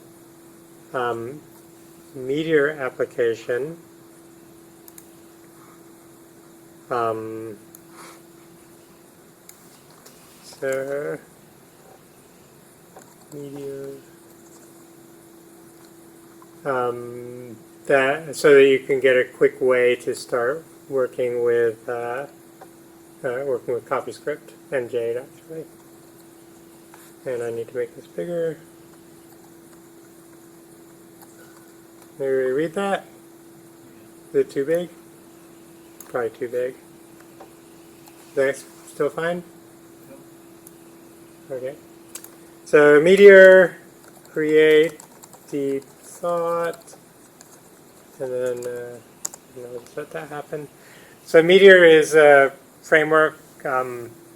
Meteor application. So Meteor, so that you can get a quick way to start working with CoffeeScript and Jade actually. And I need to make this bigger. Maybe read that? Is it too big? Probably too big. Is that still fine? Okay. So Meteor, create, deep thought, and then just let that happen. So Meteor is a framework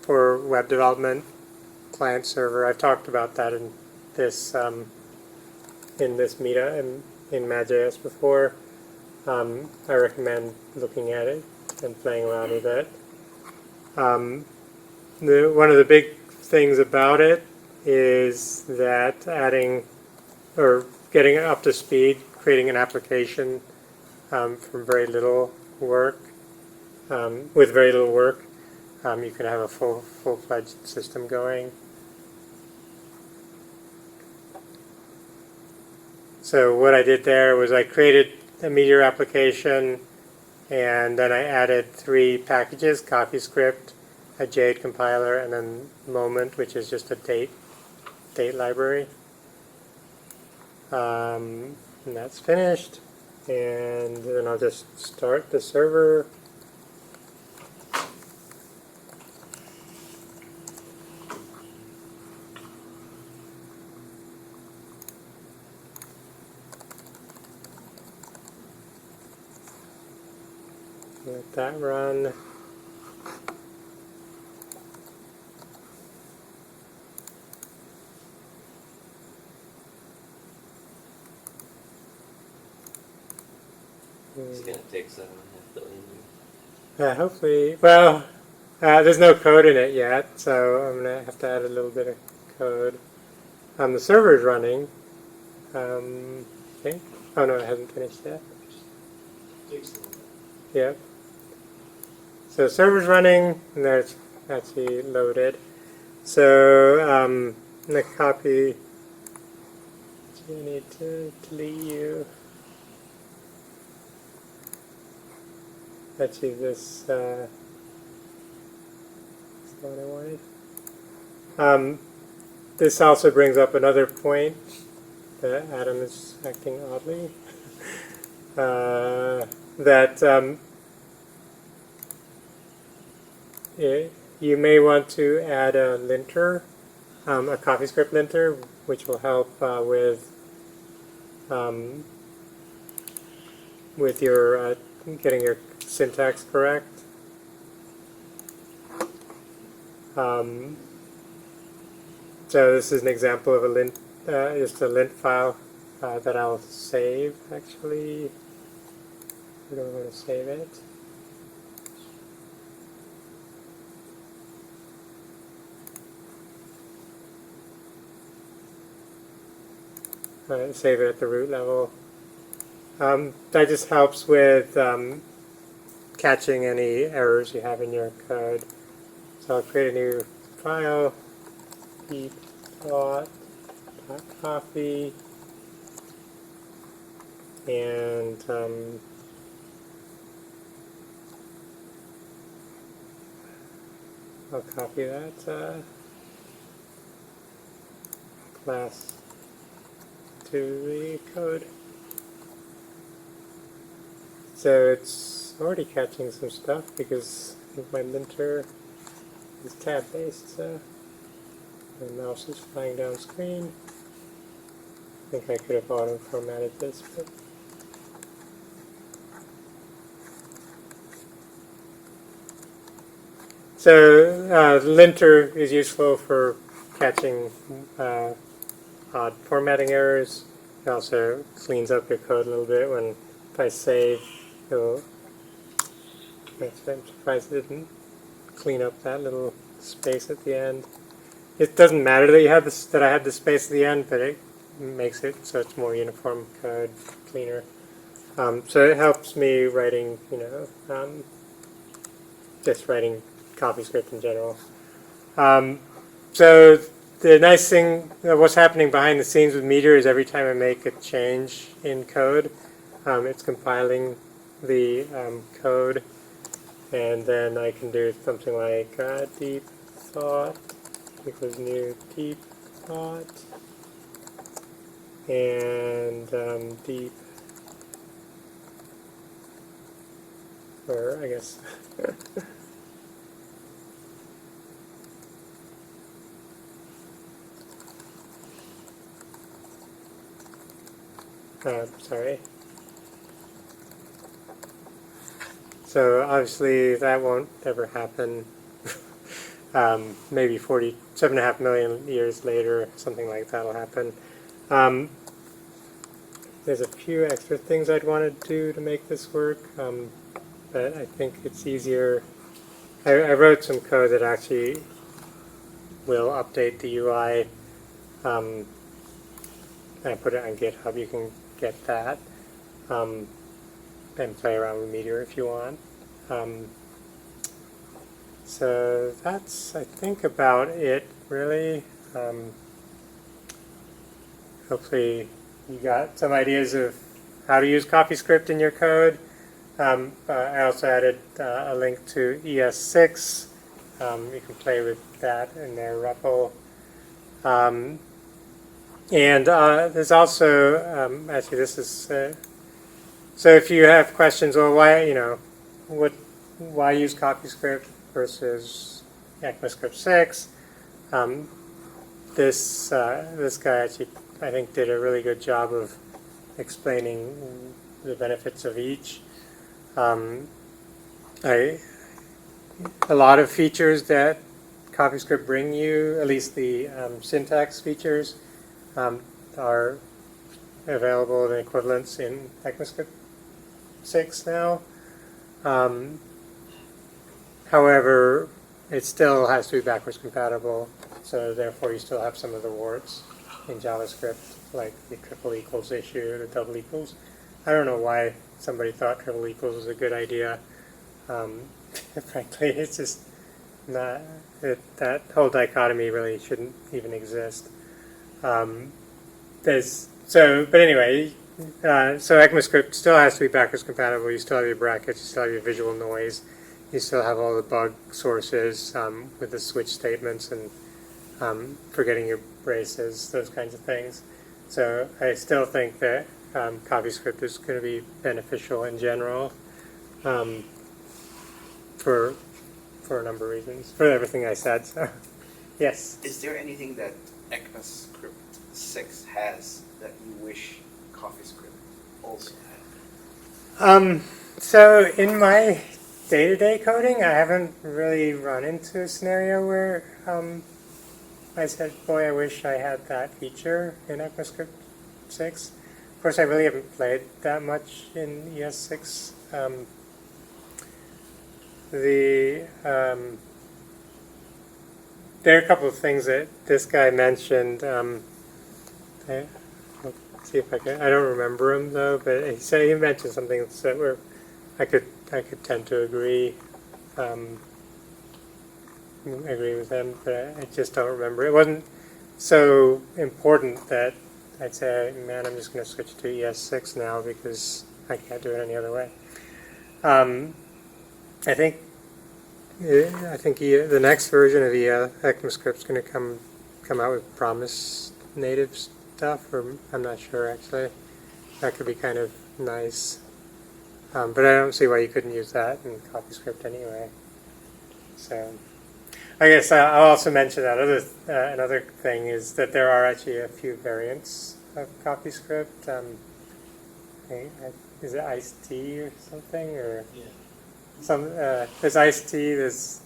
for web development, client server. I've talked about that in this Meetup in MadJS before. I recommend looking at it and playing around with it. One of the big things about it is that adding or getting it up to speed, creating an application from very little work, with very little work, you can have a full-fledged system going. So what I did there was I created a Meteor application, and then I added 3 packages: CoffeeScript, a Jade compiler, and then Moment, which is just a date library. And that's finished. And then I'll just start the server. Let that run. It's gonna take 7.5 billion years. Hopefully, well, there's no code in it yet, so I'm going to have to add a little bit of code. The server is running. I think. Oh no, it hasn't finished yet. Takes a little bit. Yep. So server's running, and that's actually loaded. So I'm going to copy. I need to delete you. achieve this. That's not what I wanted. This also brings up another point that Adam is acting oddly. That you may want to add a linter, a CoffeeScript linter, which will help with your getting your syntax correct. So this is an example of a lint, just a lint file that I'll save. Actually, I don't want to save it. Save it at the root level. That just helps with catching any errors you have in your code. So I'll create a new file, deep.coffee, and I'll copy that class to the code. So it's already catching some stuff because my linter is tab based, so the mouse is flying down screen. I think I could have auto formatted this, but so linter is useful for catching odd formatting errors. It also cleans up your code a little bit. When if I save, it'll. I'm surprised it didn't clean up that little space at the end. It doesn't matter that you have this, that I have the space at the end, but it makes it so it's more uniform code, cleaner. So it helps me writing, just writing CoffeeScript in general. So the nice thing, what's happening behind the scenes with Meteor is every time I make a change in code, it's compiling the code, and then I can do something like deep thought equals new deep thought, and deep, or I guess sorry. So obviously that won't ever happen. Maybe 47.5 million years later, something like that will happen. There's a few extra things I'd want to do to make this work, but I think it's easier. I wrote some code that actually will update the UI. I put it on GitHub. You can get that and play around with Meteor if you want. So that's, I think, about it, really. Hopefully you got some ideas of how to use CoffeeScript in your code. I also added a link to ES6. You can play with that in their REPL. And there's also, actually this is, so if you have questions, well, why use CoffeeScript versus ECMAScript 6? This guy actually, I think, did a really good job of explaining the benefits of each. A lot of features that CoffeeScript bring you, at least the syntax features, are available in equivalents in ECMAScript 6 now. However, it still has to be backwards compatible, so therefore you still have some of the warts in JavaScript, like the triple equals issue, the double equals. I don't know why somebody thought triple equals was a good idea. Frankly, it's just not, that whole dichotomy really shouldn't even exist. But anyway, so ECMAScript still has to be backwards compatible. You still have your brackets, you still have your visual noise, you still have all the bug sources with the switch statements and forgetting your braces, those kinds of things. So I still think that CoffeeScript is going to be beneficial in general for a number of reasons, for everything I said. So yes. Is there anything that ECMAScript 6 has that you wish CoffeeScript also had? So in my day-to-day coding, I haven't really run into a scenario where I said, boy, I wish I had that feature in ECMAScript 6. Of course, I really haven't played that much in ES6. There are a couple of things that this guy mentioned. Let's see if I can. I don't remember him though, but he said he mentioned something that where I could tend to agree with him, but I just don't remember. It wasn't so important that I'd say, man, I'm just going to switch to ES6 now because I can't do it any other way. I think the next version of ECMAScript is going to come out with Promise native stuff, or I'm not sure actually. That could be kind of nice, but I don't see why you couldn't use that in CoffeeScript anyway. So I guess I'll also mention that another thing is that there are actually a few variants of CoffeeScript. Is it iced tea or something, or there's iced tea. There's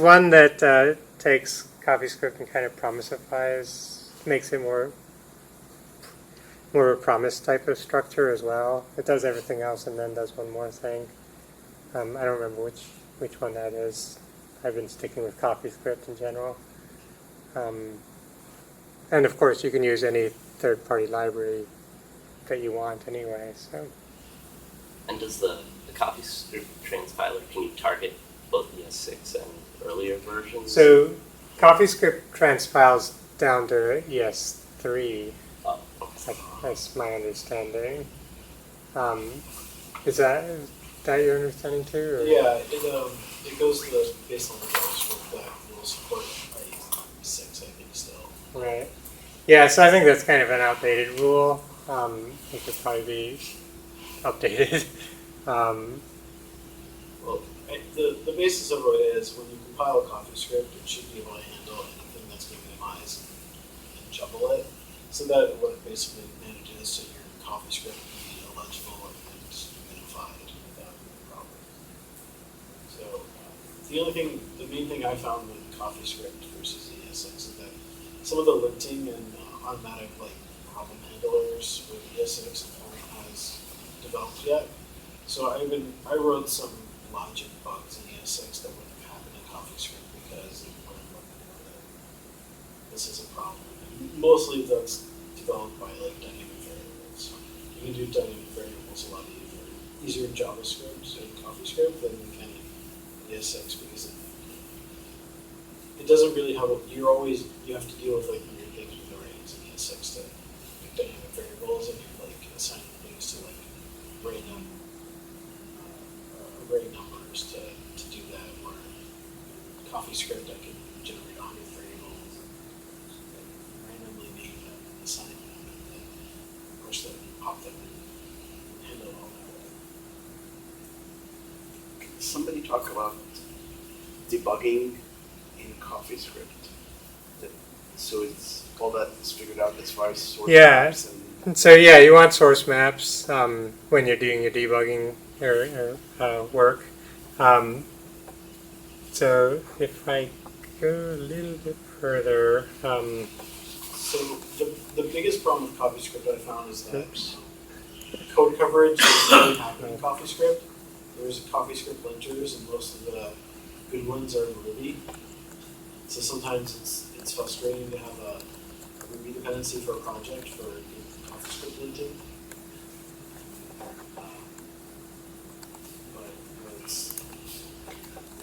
one that takes CoffeeScript and kind of promisifies, makes it more of a promise type of structure as well. It does everything else and then does one more thing. I don't remember which one that is. I've been sticking with CoffeeScript in general. And of course, you can use any third-party library that you want anyway. So. And does the CoffeeScript transpiler, can you target both ES6 and earlier versions? So CoffeeScript transpiles down to ES3. Oh. That's my understanding. Is that your understanding too? Or? Yeah, it goes to the baseline JavaScript that will support IE6, I think, still. Right. Yeah, so I think that's kind of an outdated rule. It could probably be updated. Well, the basis of it is when you compile a CoffeeScript, it should be able to handle anything that's going to minimize and jumble it. So that what it basically manages so your CoffeeScript can be illegible and minified without any problem. So the main thing I found with CoffeeScript versus ES6 is that some of the linting and automatic problem handlers with ES6 aren't as developed yet. So I wrote some logic bugs in ES6 that wouldn't have happened in CoffeeScript because it wouldn't let me know that this is a problem. And mostly that's developed by dynamic variables. You can do dynamic variables a lot easier in JavaScript and CoffeeScript than you can in ES6 because it doesn't really have you have to deal with weird things with arrays in ES6 to make dynamic variables and you're assigning things to random array numbers to do that. Where CoffeeScript I can generate 100 variables and randomly name them and assign them and then push them and pop them and handle all that way. Somebody talk about debugging in CoffeeScript. So it's all that is figured out as far as source maps and So yeah, you want source maps when you're doing your debugging work. So if I go a little bit further, So the biggest problem with CoffeeScript I found is that code coverage doesn't really happen in CoffeeScript. There's CoffeeScript linters, and most of the good ones are in Ruby. So sometimes it's frustrating to have a Ruby dependency for a project for CoffeeScript linting. But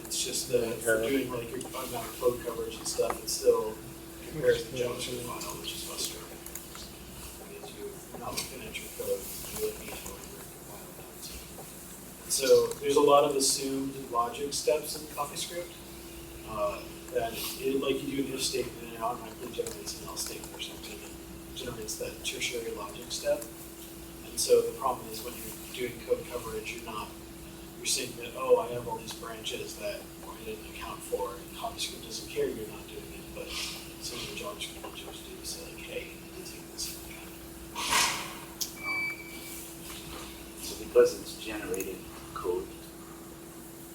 it's just that for doing your automatic code coverage and stuff, it still compares the JavaScript file, which is frustrating. Because you not looking at your code, you're looking at what you're compiled down to. And so there's a lot of assumed logic steps in CoffeeScript that, like you do an if statement, and it automatically generates an else statement or something, and generates that tertiary logic step. And so the problem is when you're doing code coverage, you're saying that, oh, I have all these branches that I didn't account for, and CoffeeScript doesn't care you're not doing it, but some of the JavaScript modules do say like, hey, you need to take this into account. So because it's generated code,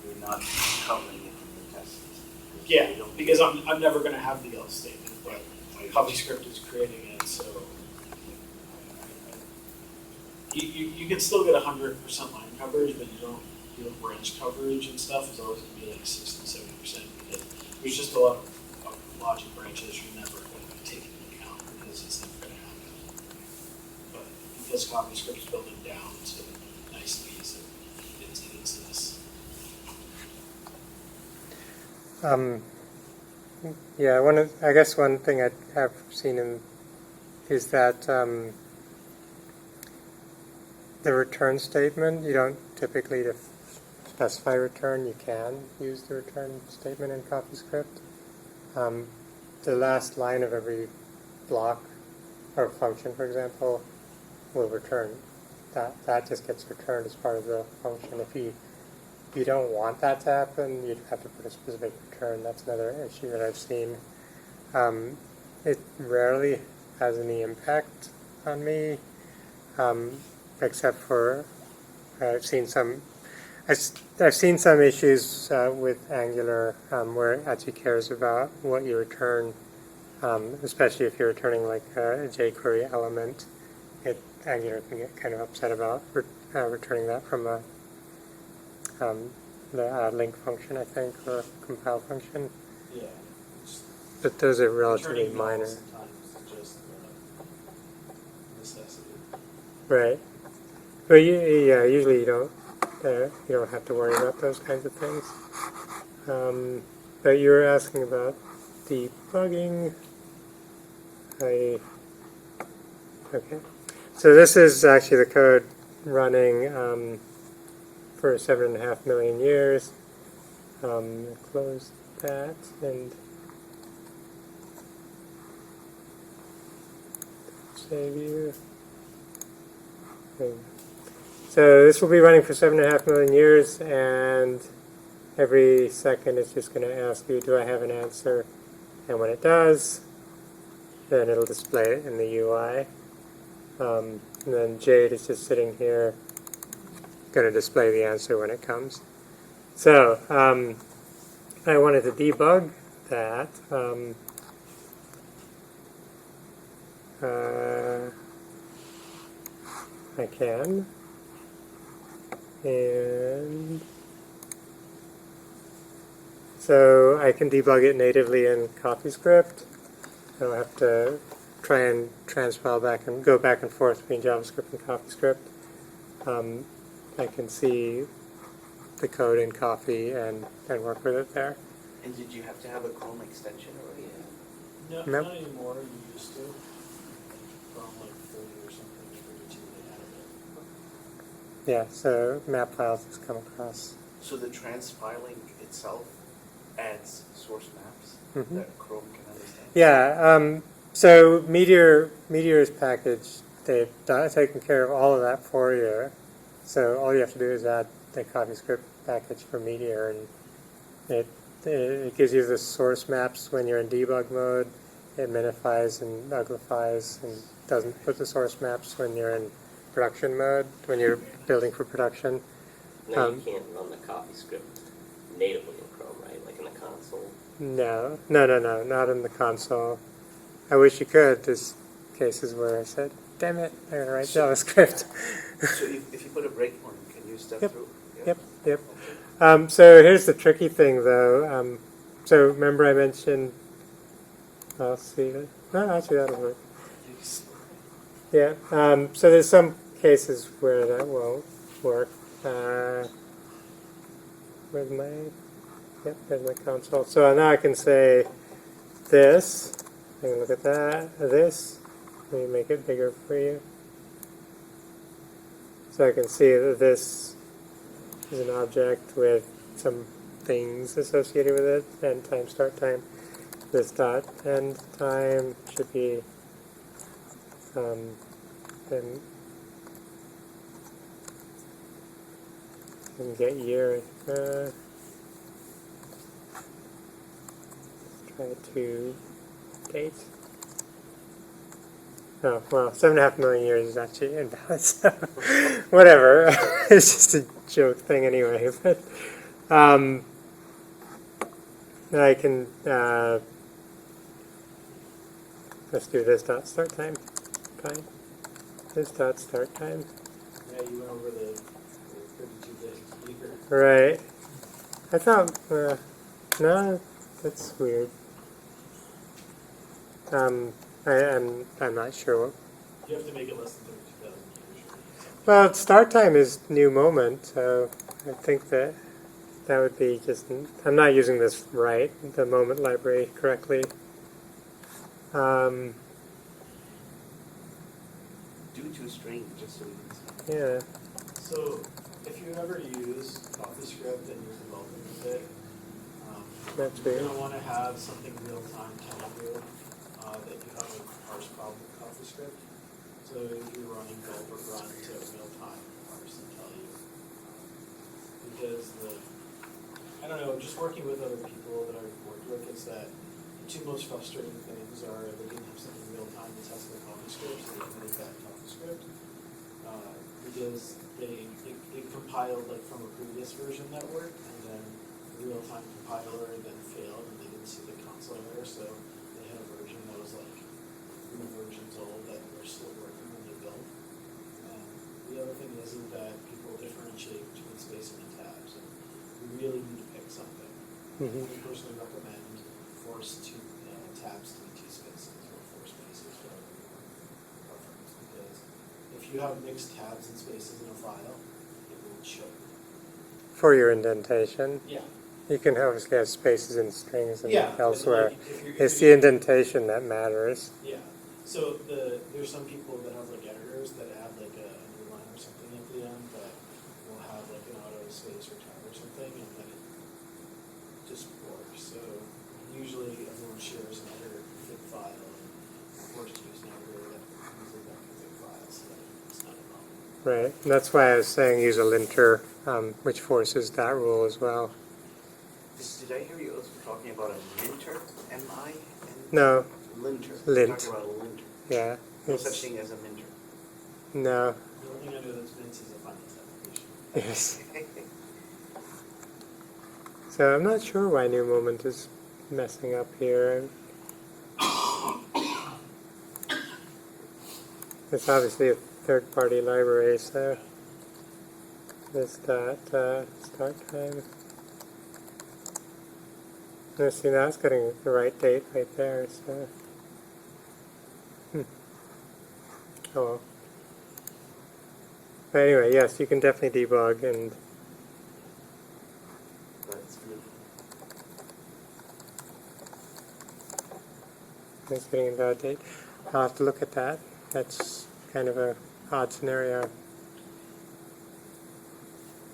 you're not covering it in the test. Yeah, because I'm never going to have the else statement, but CoffeeScript is creating it, so you can still get 100% line coverage, but your branch coverage and stuff is always going to be like 60-70% because there's just a lot of logic branches you're never going to take into account because it's never going to happen. But because CoffeeScript is building down to niceties, it exists. Yeah, I guess one thing I have seen is that the return statement, you don't typically specify return. You can use the return statement in CoffeeScript. The last line of every block or function, for example, will return. That just gets returned as part of the function. If you don't want that to happen, you'd have to put a specific return. That's another issue that I've seen. It rarely has any impact on me, except for I've seen some issues with Angular where it actually cares about what you return, especially if you're returning like a jQuery element. Angular can get kind of upset about returning that from the link function, I think, or compile function. Yeah. But those are relatively Returning minor. null sometimes is just necessity. Right. But usually you don't have to worry about those kinds of things. But you were asking about debugging. Okay. So this is actually the code running for 7.5 million years. Close that and save you. So this will be running for 7.5 million years, and every second it's just going to ask you, do I have an answer? And when it does, then it'll display it in the UI. And then Jade is just sitting here, going to display the answer when it comes. So I wanted to debug that. I can. And so I can debug it natively in CoffeeScript. I don't have to try and transpile back and go back and forth between JavaScript and CoffeeScript. I can see the code in Coffee and work with it there. And did you have to have a Chrome extension already? No, Nope. not anymore. You used to. From like 30 or something, 32 they added it. Yeah, so map files just come across. So the transpiling itself adds source maps Mhm. that Chrome can understand? Yeah, so Meteor's package, they've taken care of all of that for you. So all you have to do is add the CoffeeScript package for Meteor, and it gives you the source maps when you're in debug mode. It minifies and uglifies and doesn't put the source maps when you're in production mode, when you're building for production. Now you can't run the CoffeeScript natively in Chrome, right? Like in the console. No, not in the console. I wish you could. There's cases where I said, damn it, I gotta write JavaScript. So if you put a breakpoint, can you step Yep. through? Yep. So here's the tricky thing, though. So remember I mentioned, I'll see. No, actually that'll work. Yeah. So there's some cases where that won't work. Where's my? Yep, there's my console. So now I can say this. I can look at that. This. Let me make it bigger for you. So I can see that this is an object with some things associated with it, end time, start time. This dot end time should be then get year. Let's try to date. Oh, well, 7.5 million years is actually invalid, so whatever. It's just a joke thing anyway. But I can, let's do this dot start time. Fine. This dot start time. Yeah, you went over the 32-bit speaker. Right. I thought, no, that's weird. I'm not sure what. You have to make it less than 32,000 years. Well, start time is new moment, so I think that would be just. I'm not using this right, the moment library correctly. Do to string just so we can see. Yeah. So, if you ever use CoffeeScript and you're developing with it, That's you're weird. going to want to have something real time telling you that you have a parse problem with CoffeeScript. So if you're running build or run to real time parse and tell you. Because I don't know, just working with other people that I've worked with, it's that the two most frustrating things are they didn't have something real time to test their CoffeeScript, so they can make that CoffeeScript. Because it compiled like from a previous version that worked, and then the real-time compiler then failed, and they didn't see the console error, so they had a version that was like 3 versions old that were still working when they built. And the other thing is that people differentiate between spacing and tabs, and you really need to pick something. Mhm. I personally recommend force tabs to be T spaces or 4 spaces for your preference, because if you have mixed tabs and spaces in a file, it will choke. For your indentation. Yeah. You can obviously have spaces and strings and Yeah, but, elsewhere. like, if It's the you're- indentation that matters. Yeah. So there's some people that have like editors that add like a underline or something at the end that will have like an auto space or tab or something, and then it just works. So usually everyone shares another zip file, and forced to use an editor that uses that zip file, so that it's not a problem. Right. And that's why I was saying use a linter, which forces that rule as well. Did I hear you also talking about a linter? M-I? No. Linter. Lint. You're talking about a linter. Yeah. No It's, such thing as a minter. no. The only thing I know that's Vince is a finance application. Yes. So I'm not sure why new moment is messing up here. It's obviously a third-party library, so this dot start time. See, now it's getting the right date right there. So, oh well. But anyway, yes, you can definitely debug and. That's beautiful. It's getting a bad date. I'll have to look at that. That's kind of a odd scenario.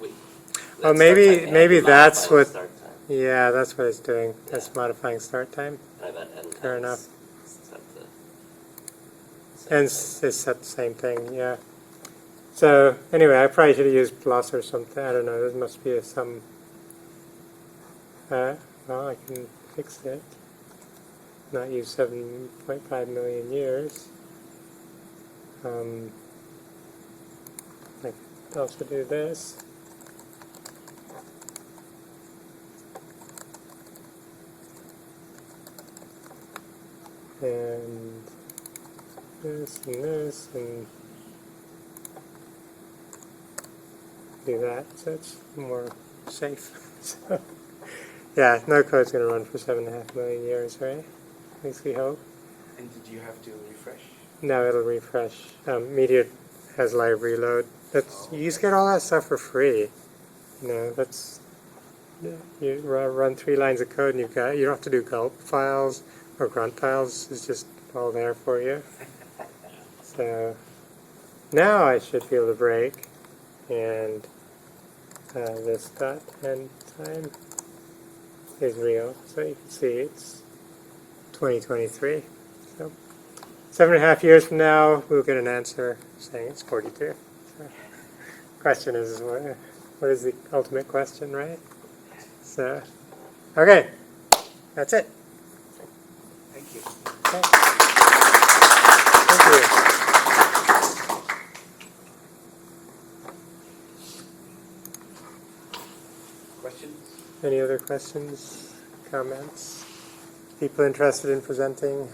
Wait. Oh, That's maybe- start time, maybe and that's modify what- start time. Yeah, that's what it's doing. That's modifying start time. I bet end Fair times enough. set And it's set the same thing, yeah. So anyway, I probably should have used plus or something. I don't know. There must be some. Well, I can fix it. Not use 7.5 million years. I could also do this. And this and do that, so it's more safe. So, yeah, no code's going to run for 7.5 million years, right? At least we hope. And did you have to refresh? No, it'll refresh. Meteor has live reload. That's you just get all that stuff for free. You know, that's you run 3 lines of code and you don't have to do gulp files or grunt files. It's just all there for you. So now I should be able to break. and this dot end time is real. So you can see it's 2023. So 7.5 years from now, we'll get an answer saying it's 42. So question is, what is the ultimate question, right? So, okay, that's it. Thank you. Okay. Thank you. Questions? Any other questions, comments? People interested in presenting